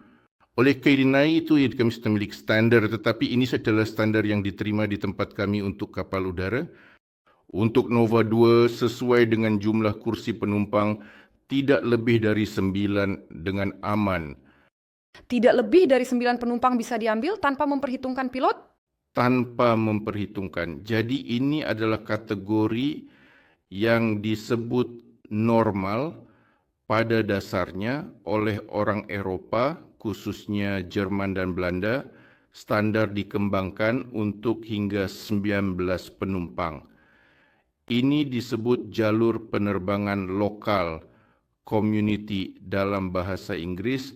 Oleh kerana itu, kami sudah memiliki standar, tetapi ini adalah standar yang diterima di tempat kami untuk kapal udara. Untuk Nova 2, sesuai dengan jumlah kursi penumpang, tidak lebih dari 9 dengan aman.
Tidak lebih dari 9 penumpang bisa diambil tanpa memperhitungkan pilot?
Tanpa memperhitungkan. Jadi ini adalah kategori yang disebut normal pada dasarnya oleh orang Eroppa, khususnya Jerman dan Belanda. Standar dikembangkan untuk hingga 19 penumpang. Ini disebut jalur penerbangan lokal, community dalam bahasa Inggris,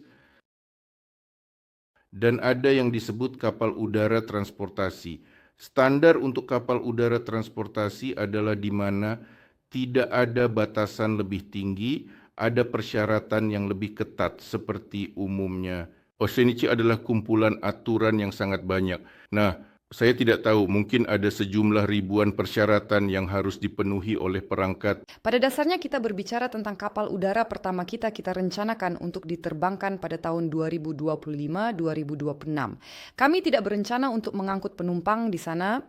dan ada yang disebut kapal udara transportasi. Standar untuk kapal udara transportasi adalah di mana tidak ada batasan lebih tinggi, ada persyaratan yang lebih ketat seperti umumnya. Oceanic adalah kumpulan aturan yang sangat banyak. Nah, saya tidak tahu, mungkin ada sejumlah ribuan persyaratan yang harus dipenuhi oleh perangkat.
Pada dasarnya kita berbicara tentang kapal udara pertama kita rencanakan untuk diterbangkan pada tahun 2025-2026. Kami tidak berencana untuk mengangkut penumpang di sana.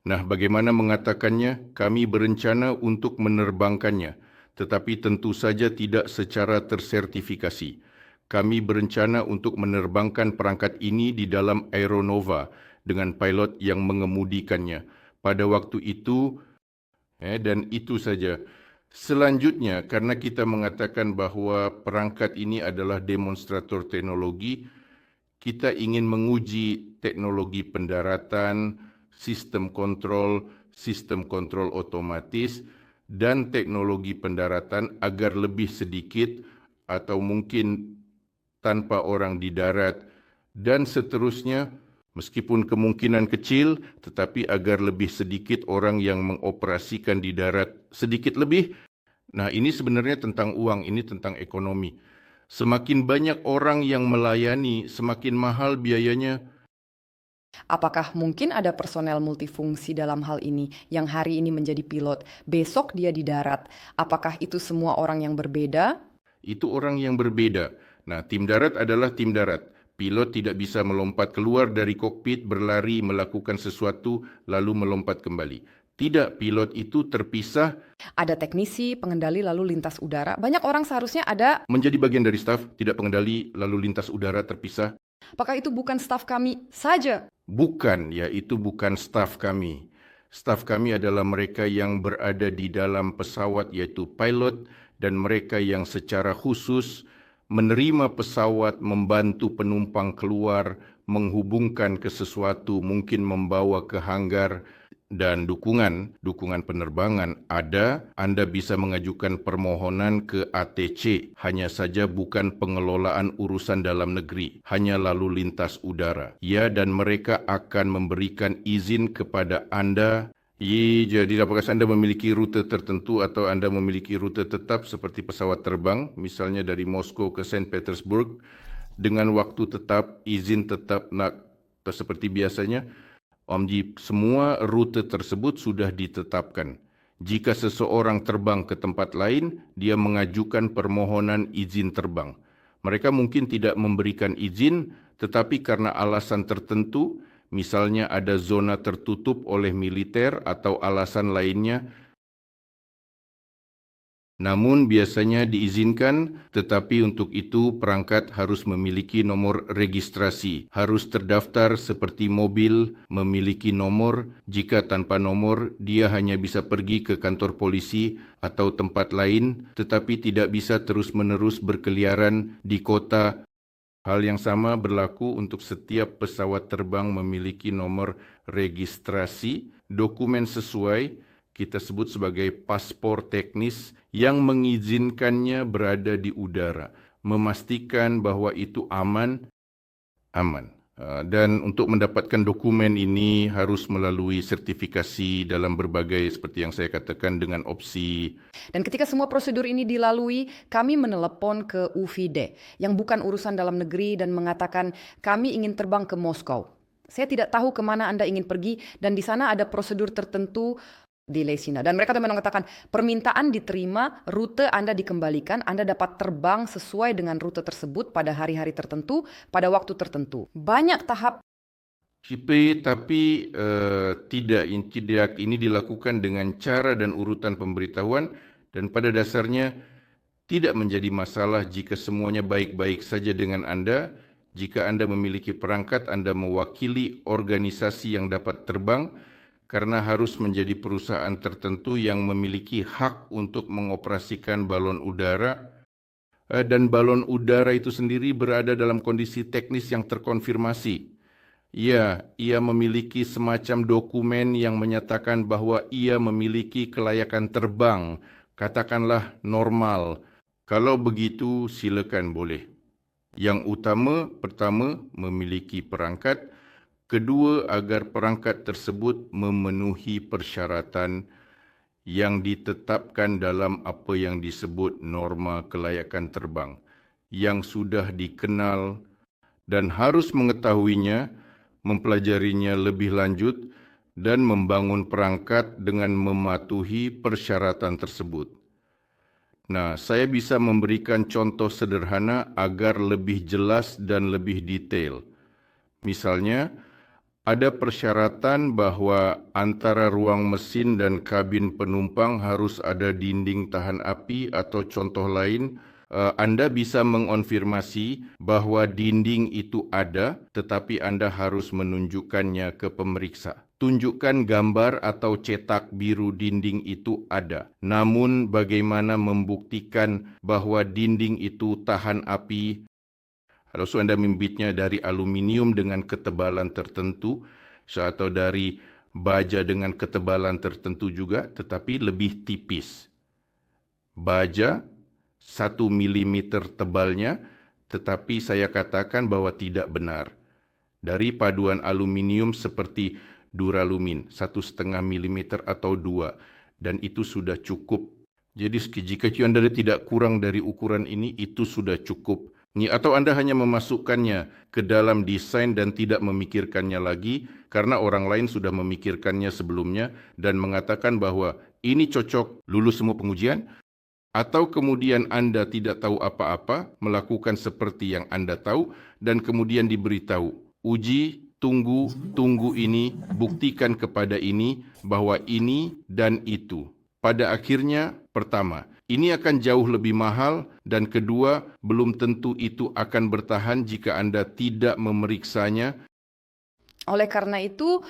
Nah, bagaimana mengatakannya? Kami berencana untuk menerbangkannya, tetapi tentu saja tidak secara tersertifikasi. Kami berencana untuk menerbangkan perangkat ini di dalam Aeronova dengan pilot yang mengemudikannya. Pada waktu itu, dan itu saja. Selanjutnya, karena kita mengatakan bahawa perangkat ini adalah demonstrator teknologi, kita ingin menguji teknologi pendaratan, sistem kontrol otomatis, dan teknologi pendaratan agar lebih sedikit atau mungkin tanpa orang di darat dan seterusnya, meskipun kemungkinan kecil, tetapi agar lebih sedikit orang yang mengoperasikan di darat sedikit lebih. Nah, ini sebenarnya tentang uang, ini tentang ekonomi. Semakin banyak orang yang melayani, semakin mahal biayanya.
Apakah mungkin ada personel multifungsi dalam hal ini yang hari ini menjadi pilot, besok dia di darat? Apakah itu semua orang yang berbeda?
Itu orang yang berbeda. Nah, tim darat adalah tim darat. Pilot tidak bisa melompat keluar dari kokpit, berlari, melakukan sesuatu, lalu melompat kembali. Tidak, pilot itu terpisah.
Ada teknisi, pengendali lalu lintas udara. Banyak orang seharusnya ada.
Menjadi bagian dari staf, tidak pengendali lalu lintas udara terpisah.
Apakah itu bukan staf kami saja?
Bukan, ya itu bukan staf kami. Staf kami adalah mereka yang berada di dalam pesawat, yaitu pilot, dan mereka yang secara khusus menerima pesawat, membantu penumpang keluar, menghubungkan ke sesuatu, mungkin membawa ke hanggar, dan dukungan penerbangan ada. Anda bisa mengajukan permohonan ke ATC, hanya saja bukan pengelolaan urusan dalam negeri, hanya lalu lintas udara. Ya, dan mereka akan memberikan izin kepada Anda. Jadi apakah Anda memiliki rute tertentu atau Anda memiliki rute tetap seperti pesawat terbang, misalnya dari Moskow ke Saint Petersburg, dengan waktu tetap, izin tetap seperti biasanya, semua rute tersebut sudah ditetapkan. Jika seseorang terbang ke tempat lain, dia mengajukan permohonan izin terbang. Mereka mungkin tidak memberikan izin, tetapi karena alasan tertentu, misalnya ada zona tertutup oleh militer atau alasan lainnya, namun biasanya diizinkan, tetapi untuk itu perangkat harus memiliki nomor registrasi, harus terdaftar seperti mobil, memiliki nomor. Jika tanpa nomor, dia hanya bisa pergi ke kantor polisi atau tempat lain, tetapi tidak bisa terus-menerus berkeliaran di kota. Hal yang sama berlaku untuk setiap pesawat terbang memiliki nomor registrasi, dokumen sesuai, kita sebut sebagai paspor teknis yang mengizinkannya berada di udara, memastikan bahwa itu aman. Dan untuk mendapatkan dokumen ini harus melalui sertifikasi dalam berbagai seperti yang saya katakan dengan opsi.
Dan ketika semua prosedur ini dilalui, kami menelepon ke UVD yang bukan urusan dalam negeri dan mengatakan kami ingin terbang ke Moskow. Saya tidak tahu kemana Anda ingin pergi dan di sana ada prosedur tertentu di Lesina. Dan mereka mengatakan permintaan diterima, rute Anda dikembalikan, Anda dapat terbang sesuai dengan rute tersebut pada hari-hari tertentu, pada waktu tertentu. Banyak tahap.
Tapi tidak ini dilakukan dengan cara dan urutan pemberitahuan dan pada dasarnya tidak menjadi masalah jika semuanya baik-baik saja dengan Anda. Jika Anda memiliki perangkat, Anda mewakili organisasi yang dapat terbang karena harus menjadi perusahaan tertentu yang memiliki hak untuk mengoperasikan balon udara dan balon udara itu sendiri berada dalam kondisi teknis yang terkonfirmasi. Ya, ia memiliki semacam dokumen yang menyatakan bahwa ia memiliki kelayakan terbang, katakanlah normal. Kalau begitu, silakan boleh. Yang utama, pertama, memiliki perangkat. Kedua, agar perangkat tersebut memenuhi persyaratan yang ditetapkan dalam apa yang disebut norma kelayakan terbang yang sudah dikenal dan harus mengetahuinya, mempelajarinya lebih lanjut dan membangun perangkat dengan mematuhi persyaratan tersebut. Nah, saya bisa memberikan contoh sederhana agar lebih jelas dan lebih detail. Misalnya, ada persyaratan bahwa antara ruang mesin dan kabin penumpang harus ada dinding tahan api atau contoh lain. Anda bisa mengonfirmasi bahwa dinding itu ada, tetapi Anda harus menunjukkannya ke pemeriksa. Tunjukkan gambar atau cetak biru dinding itu ada. Namun bagaimana membuktikan bahwa dinding itu tahan api? Kalau Anda membitnya dari aluminium dengan ketebalan tertentu atau dari baja dengan ketebalan tertentu juga, tetapi lebih tipis. Baja 1 mm tebalnya, tetapi saya katakan bahwa tidak benar. Dari paduan aluminium seperti Duralumin 1,5 mm atau 2, dan itu sudah cukup. Jadi jika Anda tidak kurang dari ukuran ini, itu sudah cukup. Atau Anda hanya memasukkannya ke dalam desain dan tidak memikirkannya lagi karena orang lain sudah memikirkannya sebelumnya dan mengatakan bahwa ini cocok, lulus semua pengujian. Atau kemudian Anda tidak tahu apa-apa, melakukan seperti yang Anda tahu dan kemudian diberitahu, uji, tunggu ini, buktikan kepada ini bahwa ini dan itu. Pada akhirnya, pertama, ini akan jauh lebih mahal dan kedua, belum tentu itu akan bertahan jika Anda tidak memeriksanya.
Oleh karena itu,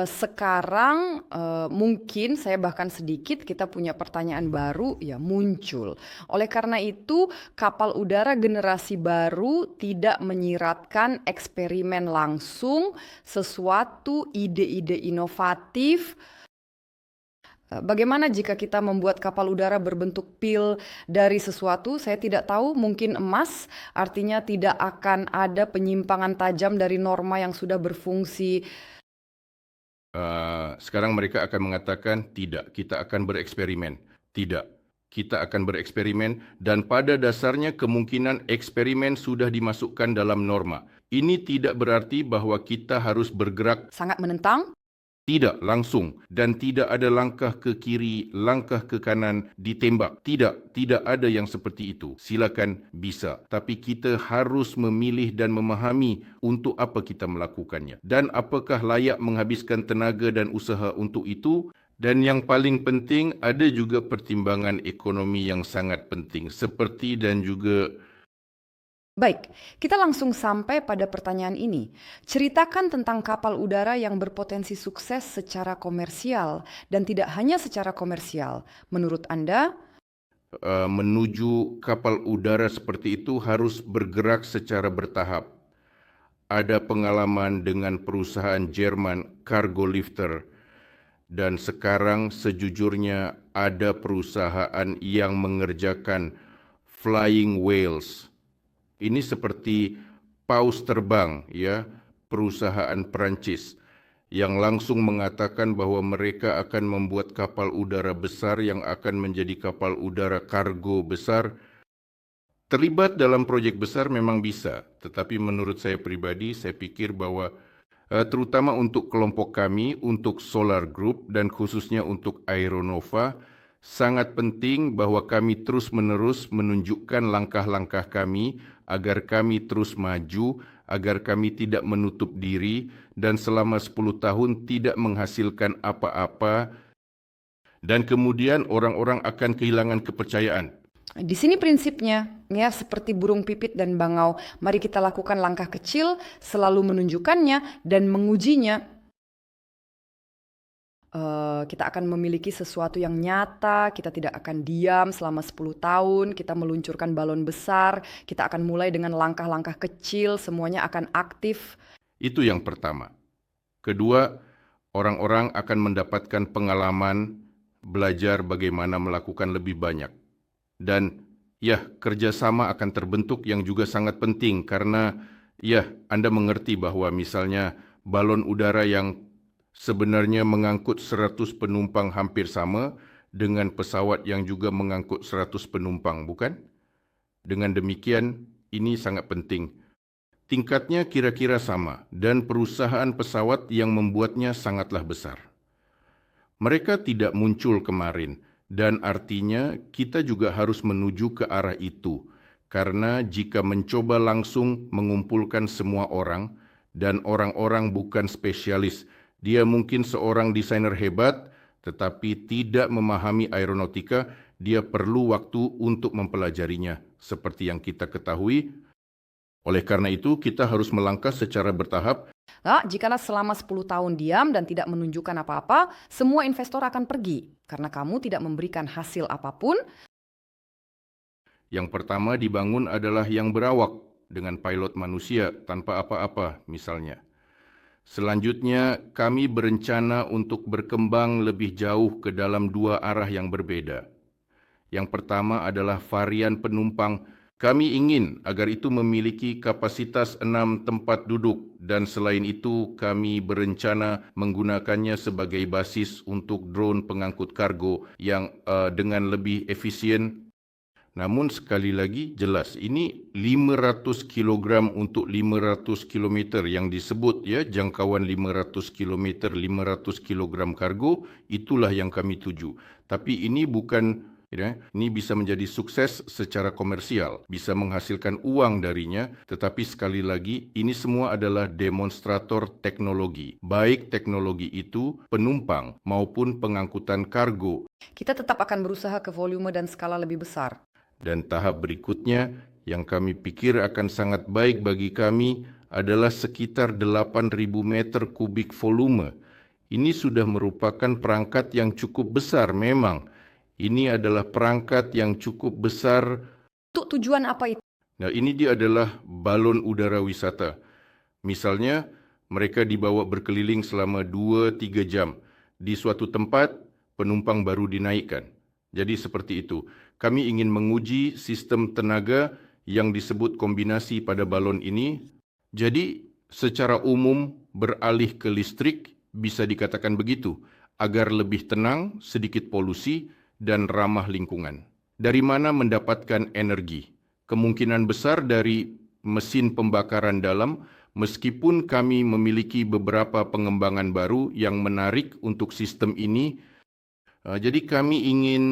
sekarang mungkin saya bahkan sedikit kita punya pertanyaan baru ya muncul. Oleh karena itu, kapal udara generasi baru tidak menyiratkan eksperimen langsung, sesuatu ide-ide inovatif. Bagaimana jika kita membuat kapal udara berbentuk pil dari sesuatu? Saya tidak tahu, mungkin emas, artinya tidak akan ada penyimpangan tajam dari norma yang sudah berfungsi.
Sekarang mereka akan mengatakan tidak, kita akan bereksperimen. Tidak, kita akan bereksperimen dan pada dasarnya kemungkinan eksperimen sudah dimasukkan dalam norma. Ini tidak berarti bahwa kita harus bergerak
sangat menentang.
Tidak langsung dan tidak ada langkah ke kiri, langkah ke kanan ditembak. Tidak ada yang seperti itu. Silakan bisa. Tapi kita harus memilih dan memahami untuk apa kita melakukannya. Dan apakah layak menghabiskan tenaga dan usaha untuk itu. Dan yang paling penting ada juga pertimbangan ekonomi yang sangat penting. Seperti dan juga
Baik, kita langsung sampai pada pertanyaan ini. Ceritakan tentang kapal udara yang berpotensi sukses secara komersial dan tidak hanya secara komersial. Menurut Anda?
Menuju kapal udara seperti itu harus bergerak secara bertahap. Ada pengalaman dengan perusahaan Jerman Cargo Lifter dan sekarang sejujurnya ada perusahaan yang mengerjakan Flying Whales. Ini seperti paus terbang, ya. perusahaan Perancis yang langsung mengatakan bahwa mereka akan membuat kapal udara besar yang akan menjadi kapal udara kargo besar. Terlibat dalam proyek besar memang bisa, tetapi menurut saya pribadi, saya pikir bahwa terutama untuk kelompok kami, untuk Solar Group dan khususnya untuk Aeronova, sangat penting bahwa kami terus-menerus menunjukkan langkah-langkah kami agar kami terus maju, agar kami tidak menutup diri dan selama 10 tahun tidak menghasilkan apa-apa dan kemudian orang-orang akan kehilangan kepercayaan.
Di sini prinsipnya, ya seperti burung pipit dan bangau, mari kita lakukan langkah kecil, selalu menunjukkannya dan mengujinya. Kita akan memiliki sesuatu yang nyata, kita tidak akan diam selama 10 tahun, kita meluncurkan balon besar, kita akan mulai dengan langkah-langkah kecil, semuanya akan aktif.
Itu yang pertama. Kedua, orang-orang akan mendapatkan pengalaman belajar bagaimana melakukan lebih banyak. Dan ya, kerjasama akan terbentuk yang juga sangat penting karena ya, Anda mengerti bahwa misalnya balon udara yang sebenarnya mengangkut 100 penumpang hampir sama dengan pesawat yang juga mengangkut 100 penumpang, bukan? Dengan demikian, ini sangat penting. Tingkatnya kira-kira sama dan perusahaan pesawat yang membuatnya sangatlah besar. Mereka tidak muncul kemarin dan artinya kita juga harus menuju ke arah itu. Karena jika mencoba langsung mengumpulkan semua orang dan orang-orang bukan spesialis, dia mungkin seorang desainer hebat tetapi tidak memahami aeronautika, dia perlu waktu untuk mempelajarinya seperti yang kita ketahui. Oleh karena itu, kita harus melangkah secara bertahap.
Jikalau selama 10 tahun diam dan tidak menunjukkan apa-apa, semua investor akan pergi karena kamu tidak memberikan hasil apapun.
Yang pertama dibangun adalah yang berawak dengan pilot manusia tanpa apa-apa misalnya. Selanjutnya, kami berencana untuk berkembang lebih jauh ke dalam dua arah yang berbeda. Yang pertama adalah varian penumpang. Kami ingin agar itu memiliki kapasitas 6 tempat duduk dan selain itu kami berencana menggunakannya sebagai basis untuk drone pengangkut kargo yang dengan lebih efisien. Namun sekali lagi jelas ini 500 kg untuk 500 km yang disebut ya jangkauan 500 km 500 kg kargo itulah yang kami tuju. Tapi ini bukan ini bisa menjadi sukses secara komersial, bisa menghasilkan uang darinya, tetapi sekali lagi ini semua adalah demonstrator teknologi. Baik teknologi itu penumpang maupun pengangkutan kargo.
Kita tetap akan berusaha ke volume dan skala lebih besar.
Dan tahap berikutnya yang kami pikir akan sangat baik bagi kami adalah sekitar 8.000 meter kubik volume. Ini sudah merupakan perangkat yang cukup besar memang. Ini adalah perangkat yang cukup besar.
Untuk tujuan apa itu?
Nah, ini dia adalah balon udara wisata. Misalnya, mereka dibawa berkeliling selama 2-3 jam. Di suatu tempat, penumpang baru dinaikkan. Jadi seperti itu. Kami ingin menguji sistem tenaga yang disebut kombinasi pada balon ini. Jadi secara umum beralih ke listrik bisa dikatakan begitu, agar lebih tenang, sedikit polusi, dan ramah lingkungan. Dari mana mendapatkan energi? Kemungkinan besar dari mesin pembakaran dalam, meskipun kami memiliki beberapa pengembangan baru yang menarik untuk sistem ini. Jadi kami ingin,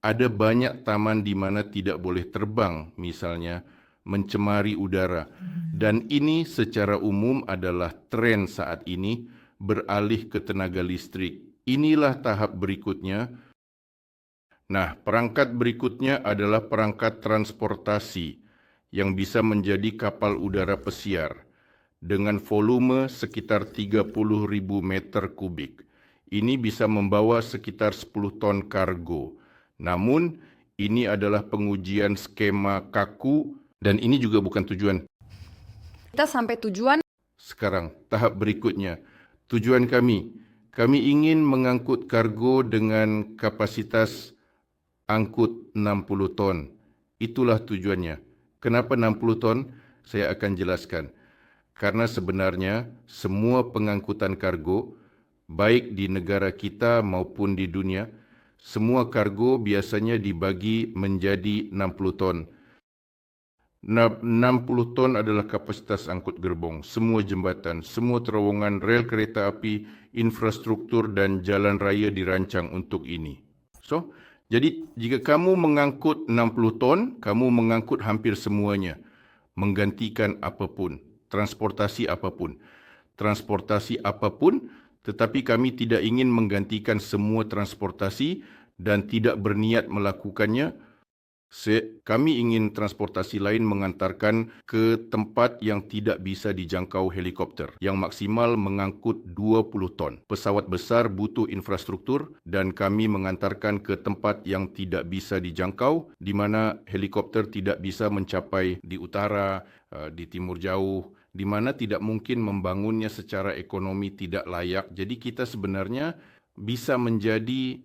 ada banyak taman di mana tidak boleh terbang, misalnya mencemari udara. Dan ini secara umum adalah tren saat ini, beralih ke tenaga listrik. Inilah tahap berikutnya. Perangkat berikutnya adalah perangkat transportasi yang bisa menjadi kapal udara pesiar dengan volume sekitar 30.000 meter kubik. Ini bisa membawa sekitar 10 ton kargo. Namun, ini adalah pengujian skema kaku dan ini juga bukan tujuan.
Kita sampai tujuan.
Sekarang, tahap berikutnya. Tujuan kami ingin mengangkut kargo dengan kapasitas angkut 60 ton. Itulah tujuannya. Kenapa 60 ton? Saya akan jelaskan. Karena sebenarnya semua pengangkutan kargo, baik di negara kita maupun di dunia, semua kargo biasanya dibagi menjadi 60 ton. 60 ton adalah kapasitas angkut gerbong, semua jembatan, semua terowongan, rel kereta api, infrastruktur dan jalan raya dirancang untuk ini. So, jadi jika kamu mengangkut 60 ton, kamu mengangkut hampir semuanya, menggantikan apapun, transportasi apapun. Transportasi apapun, tetapi kami tidak ingin menggantikan semua transportasi dan tidak berniat melakukannya. Kami ingin transportasi lain mengantarkan ke tempat yang tidak bisa dijangkau helikopter, yang maksimal mengangkut 20 ton. Pesawat besar butuh infrastruktur dan kami mengantarkan ke tempat yang tidak bisa dijangkau, di mana helikopter tidak bisa mencapai di utara, di timur jauh, di mana tidak mungkin membangunnya secara ekonomi tidak layak. Jadi kita sebenarnya bisa menjadi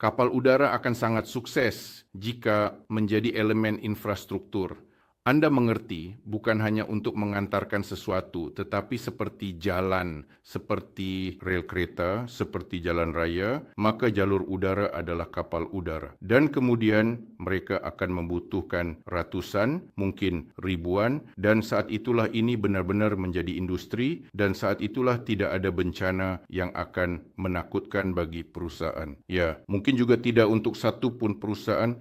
kapal udara akan sangat sukses jika menjadi elemen infrastruktur. Anda mengerti, bukan hanya untuk mengantarkan sesuatu, tetapi seperti jalan, seperti rel kereta, seperti jalan raya, maka jalur udara adalah kapal udara. Dan kemudian mereka akan membutuhkan ratusan, mungkin ribuan, dan saat itulah ini benar-benar menjadi industri, dan saat itulah tidak ada bencana yang akan menakutkan bagi perusahaan. Ya, mungkin juga tidak untuk satu pun perusahaan.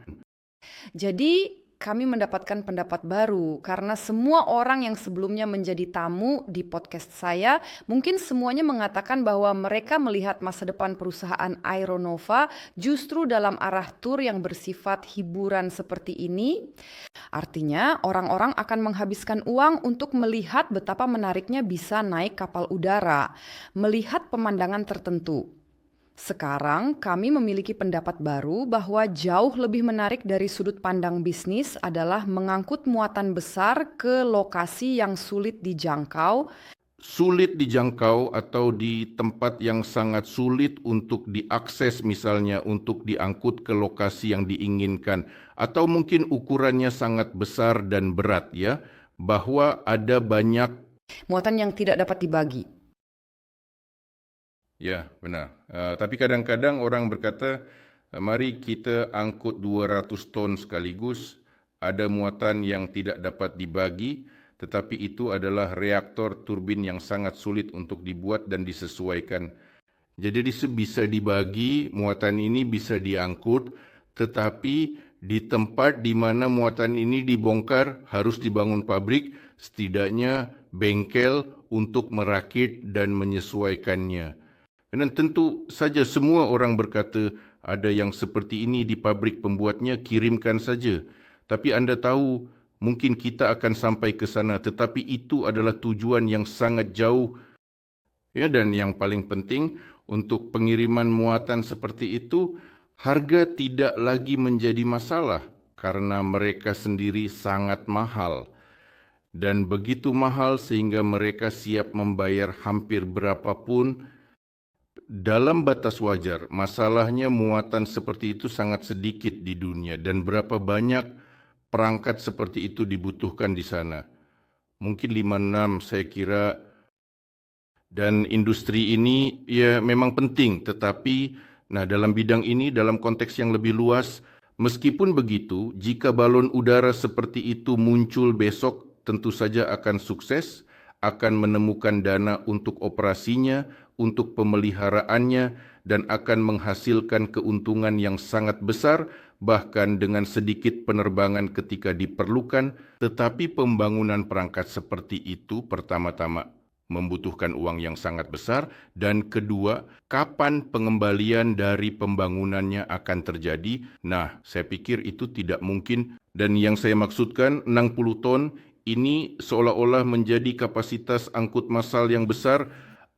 Jadi kami mendapatkan pendapat baru karena semua orang yang sebelumnya menjadi tamu di podcast saya mungkin semuanya mengatakan bahwa mereka melihat masa depan perusahaan Aeronova justru dalam arah tur yang bersifat hiburan seperti ini. Artinya orang-orang akan menghabiskan uang untuk melihat betapa menariknya bisa naik kapal udara, melihat pemandangan tertentu. Sekarang kami memiliki pendapat baru bahwa jauh lebih menarik dari sudut pandang bisnis adalah mengangkut muatan besar ke lokasi yang sulit dijangkau.
Sulit dijangkau atau di tempat yang sangat sulit untuk diakses, misalnya untuk diangkut ke lokasi yang diinginkan, atau mungkin ukurannya sangat besar dan berat, ya, bahwa ada banyak
Muatan yang tidak dapat dibagi.
Ya, benar. Tapi kadang-kadang orang berkata, mari kita angkut 200 ton sekaligus, ada muatan yang tidak dapat dibagi, tetapi itu adalah reaktor turbin yang sangat sulit untuk dibuat dan disesuaikan. Jadi bisa dibagi, muatan ini bisa diangkut, tetapi di tempat di mana muatan ini dibongkar harus dibangun pabrik, setidaknya bengkel untuk merakit dan menyesuaikannya. Dan tentu saja semua orang berkata ada yang seperti ini di pabrik pembuatnya, kirimkan saja. Tapi anda tahu mungkin kita akan sampai ke sana, tetapi itu adalah tujuan yang sangat jauh. Ya, dan yang paling penting untuk pengiriman muatan seperti itu, harga tidak lagi menjadi masalah karena mereka sendiri sangat mahal. Dan begitu mahal sehingga mereka siap membayar hampir berapapun dalam batas wajar. Masalahnya muatan seperti itu sangat sedikit di dunia dan berapa banyak perangkat seperti itu dibutuhkan di sana. Mungkin 5-6 saya kira, dan industri ini ya memang penting, tetapi dalam bidang ini, dalam konteks yang lebih luas, meskipun begitu, jika balon udara seperti itu muncul besok, tentu saja akan sukses, akan menemukan dana untuk operasinya, untuk pemeliharaannya, dan akan menghasilkan keuntungan yang sangat besar, bahkan dengan sedikit penerbangan ketika diperlukan. Tetapi pembangunan perangkat seperti itu pertama-tama membutuhkan uang yang sangat besar, dan kedua, kapan pengembalian dari pembangunannya akan terjadi? Saya pikir itu tidak mungkin, dan yang saya maksudkan 60 ton ini seolah-olah menjadi kapasitas angkut massal yang besar.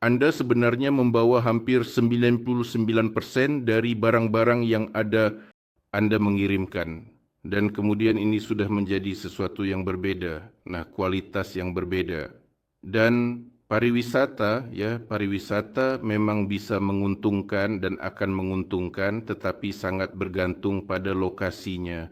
Anda sebenarnya membawa hampir 99% dari barang-barang yang ada Anda mengirimkan. Dan kemudian ini sudah menjadi sesuatu yang berbeda. Kualitas yang berbeda. Dan pariwisata memang bisa menguntungkan dan akan menguntungkan, tetapi sangat bergantung pada lokasinya.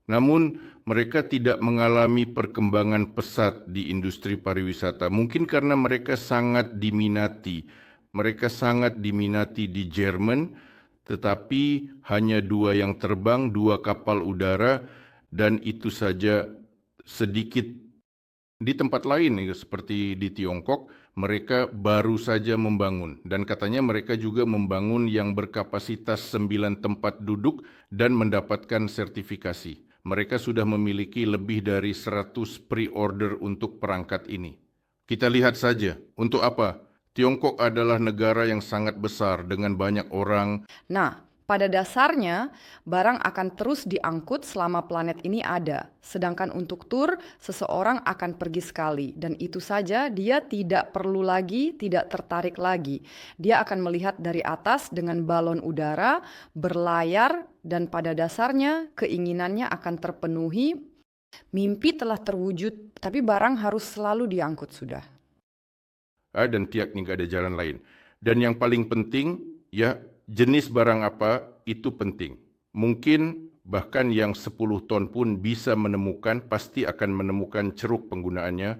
Namun, mereka tidak mengalami perkembangan pesat di industri pariwisata. Mungkin karena mereka sangat diminati. Mereka sangat diminati di Jerman, tetapi hanya 2 yang terbang, 2 kapal udara, dan itu saja sedikit. Di tempat lain, seperti di Tiongkok, mereka baru saja membangun. Dan katanya mereka juga membangun yang berkapasitas 9 tempat duduk dan mendapatkan sertifikasi. Mereka sudah memiliki lebih dari 100 pre-order untuk perangkat ini. Kita lihat saja, untuk apa? Tiongkok adalah negara yang sangat besar dengan banyak orang.
Nah, pada dasarnya barang akan terus diangkut selama planet ini ada. Sedangkan untuk tur, seseorang akan pergi sekali. Dan itu saja, dia tidak perlu lagi, tidak tertarik lagi. Dia akan melihat dari atas dengan balon udara, berlayar, dan pada dasarnya keinginannya akan terpenuhi. Mimpi telah terwujud, tapi barang harus selalu diangkut sudah.
Dan tidak ada jalan lain. Dan yang paling penting, ya, jenis barang apa itu penting. Mungkin bahkan yang 10 ton pun bisa menemukan, pasti akan menemukan ceruk penggunaannya.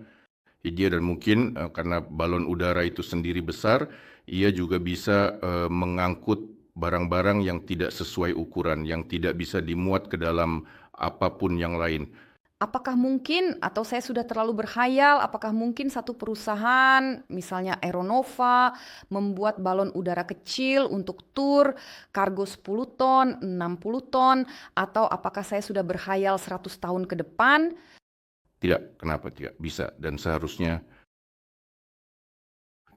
Dia dan mungkin karena balon udara itu sendiri besar, ia juga bisa mengangkut barang-barang yang tidak sesuai ukuran, yang tidak bisa dimuat ke dalam apapun yang lain.
Apakah mungkin, atau saya sudah terlalu berkhayal, apakah mungkin satu perusahaan, misalnya Aeronova, membuat balon udara kecil untuk tur, kargo 10 ton, 60 ton, atau apakah saya sudah berkhayal 100 tahun ke depan?
Tidak, kenapa tidak? Bisa dan seharusnya.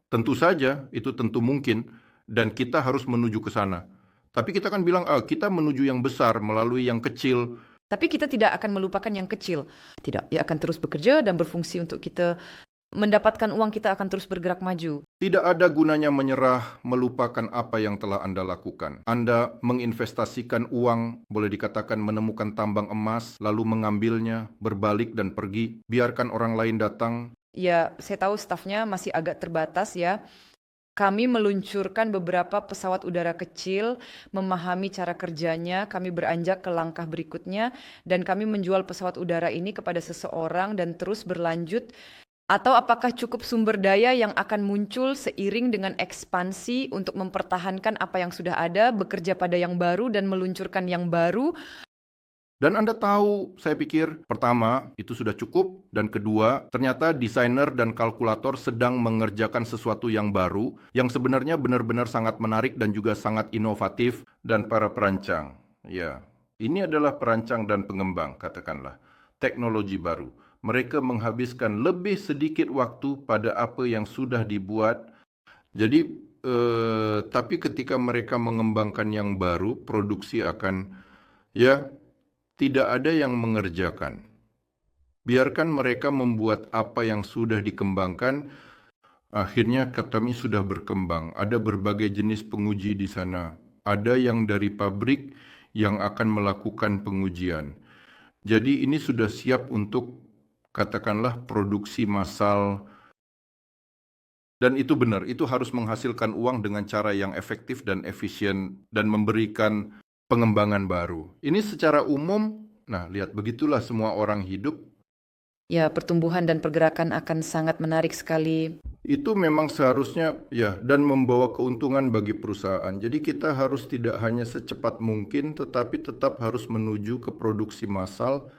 Tentu saja, itu tentu mungkin, dan kita harus menuju ke sana. Tapi kita kan bilang, kita menuju yang besar melalui yang kecil.
Tapi kita tidak akan melupakan yang kecil. Tidak, ia akan terus bekerja dan berfungsi untuk kita mendapatkan uang, kita akan terus bergerak maju.
Tidak ada gunanya menyerah, melupakan apa yang telah Anda lakukan. Anda menginvestasikan uang, boleh dikatakan menemukan tambang emas, lalu mengambilnya, berbalik dan pergi. Biarkan orang lain datang.
Ya, saya tahu stafnya masih agak terbatas ya. Kami meluncurkan beberapa pesawat udara kecil, memahami cara kerjanya, kami beranjak ke langkah berikutnya, dan kami menjual pesawat udara ini kepada seseorang dan terus berlanjut. Atau apakah cukup sumber daya yang akan muncul seiring dengan ekspansi untuk mempertahankan apa yang sudah ada, bekerja pada yang baru dan meluncurkan yang baru?
Dan Anda tahu, saya pikir, pertama, itu sudah cukup. Dan kedua, ternyata desainer dan kalkulator sedang mengerjakan sesuatu yang baru, yang sebenarnya benar-benar sangat menarik dan juga sangat inovatif. Dan para perancang, ya, ini adalah perancang dan pengembang, katakanlah, teknologi baru. Mereka menghabiskan lebih sedikit waktu pada apa yang sudah dibuat. Jadi, tapi ketika mereka mengembangkan yang baru, produksi akan, ya, tidak ada yang mengerjakan. Biarkan mereka membuat apa yang sudah dikembangkan. Akhirnya kami sudah berkembang. Ada berbagai jenis penguji di sana. Ada yang dari pabrik yang akan melakukan pengujian. Jadi ini sudah siap untuk, katakanlah, produksi massal. Dan itu benar, itu harus menghasilkan uang dengan cara yang efektif dan efisien dan memberikan pengembangan baru. Ini secara umum, nah lihat, begitulah semua orang hidup.
Ya, pertumbuhan dan pergerakan akan sangat menarik sekali.
Itu memang seharusnya, ya, dan membawa keuntungan bagi perusahaan. Jadi kita harus tidak hanya secepat mungkin, tetapi tetap harus menuju ke produksi massal.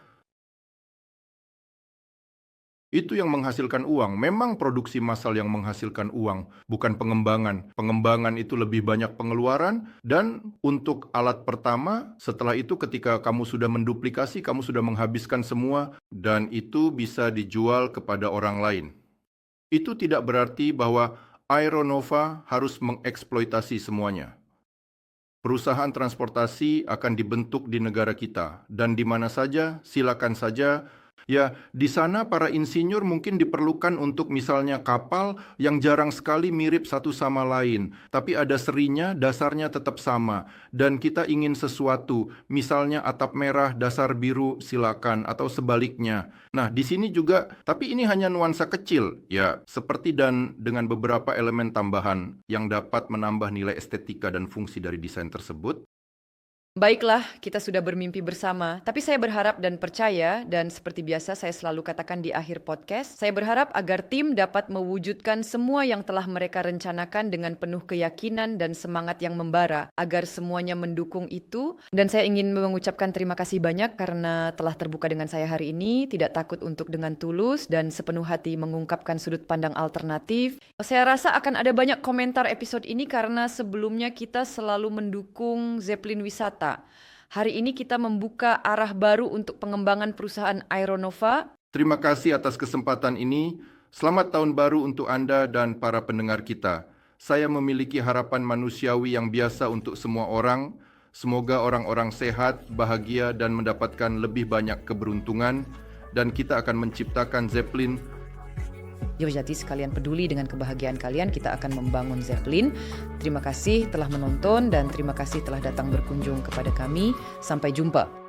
Itu yang menghasilkan uang. Memang produksi massal yang menghasilkan uang, bukan pengembangan. Pengembangan itu lebih banyak pengeluaran, dan untuk alat pertama, setelah itu ketika kamu sudah menduplikasi, kamu sudah menghabiskan semua, dan itu bisa dijual kepada orang lain. Itu tidak berarti bahwa Aeronova harus mengeksploitasi semuanya. Perusahaan transportasi akan dibentuk di negara kita, dan di mana saja, silakan saja. Ya, di sana para insinyur mungkin diperlukan untuk misalnya kapal yang jarang sekali mirip satu sama lain, tapi ada serinya, dasarnya tetap sama. Dan kita ingin sesuatu, misalnya atap merah, dasar biru, silakan, atau sebaliknya. Nah, di sini juga, tapi ini hanya nuansa kecil, ya, seperti dan dengan beberapa elemen tambahan yang dapat menambah nilai estetika dan fungsi dari desain tersebut.
Baiklah, kita sudah bermimpi bersama. Tapi saya berharap dan percaya, dan seperti biasa saya selalu katakan di akhir podcast, saya berharap agar tim dapat mewujudkan semua yang telah mereka rencanakan dengan penuh keyakinan dan semangat yang membara, agar semuanya mendukung itu. Dan saya ingin mengucapkan terima kasih banyak karena telah terbuka dengan saya hari ini, tidak takut untuk dengan tulus dan sepenuh hati mengungkapkan sudut pandang alternatif. Saya rasa akan ada banyak komentar episode ini karena sebelumnya kita selalu mendukung Zeppelin Wisata. Hari ini kita membuka arah baru untuk pengembangan perusahaan Aeronova.
Terima kasih atas kesempatan ini. Selamat tahun baru untuk Anda dan para pendengar kita. Saya memiliki harapan manusiawi yang biasa untuk semua orang. Semoga orang-orang sehat, bahagia dan mendapatkan lebih banyak keberuntungan. Dan kita akan menciptakan Zeppelin.
Jadi sekalian peduli dengan kebahagiaan kalian, kita akan membangun Zeppelin. Terima kasih telah menonton dan terima kasih telah datang berkunjung kepada kami. Sampai jumpa.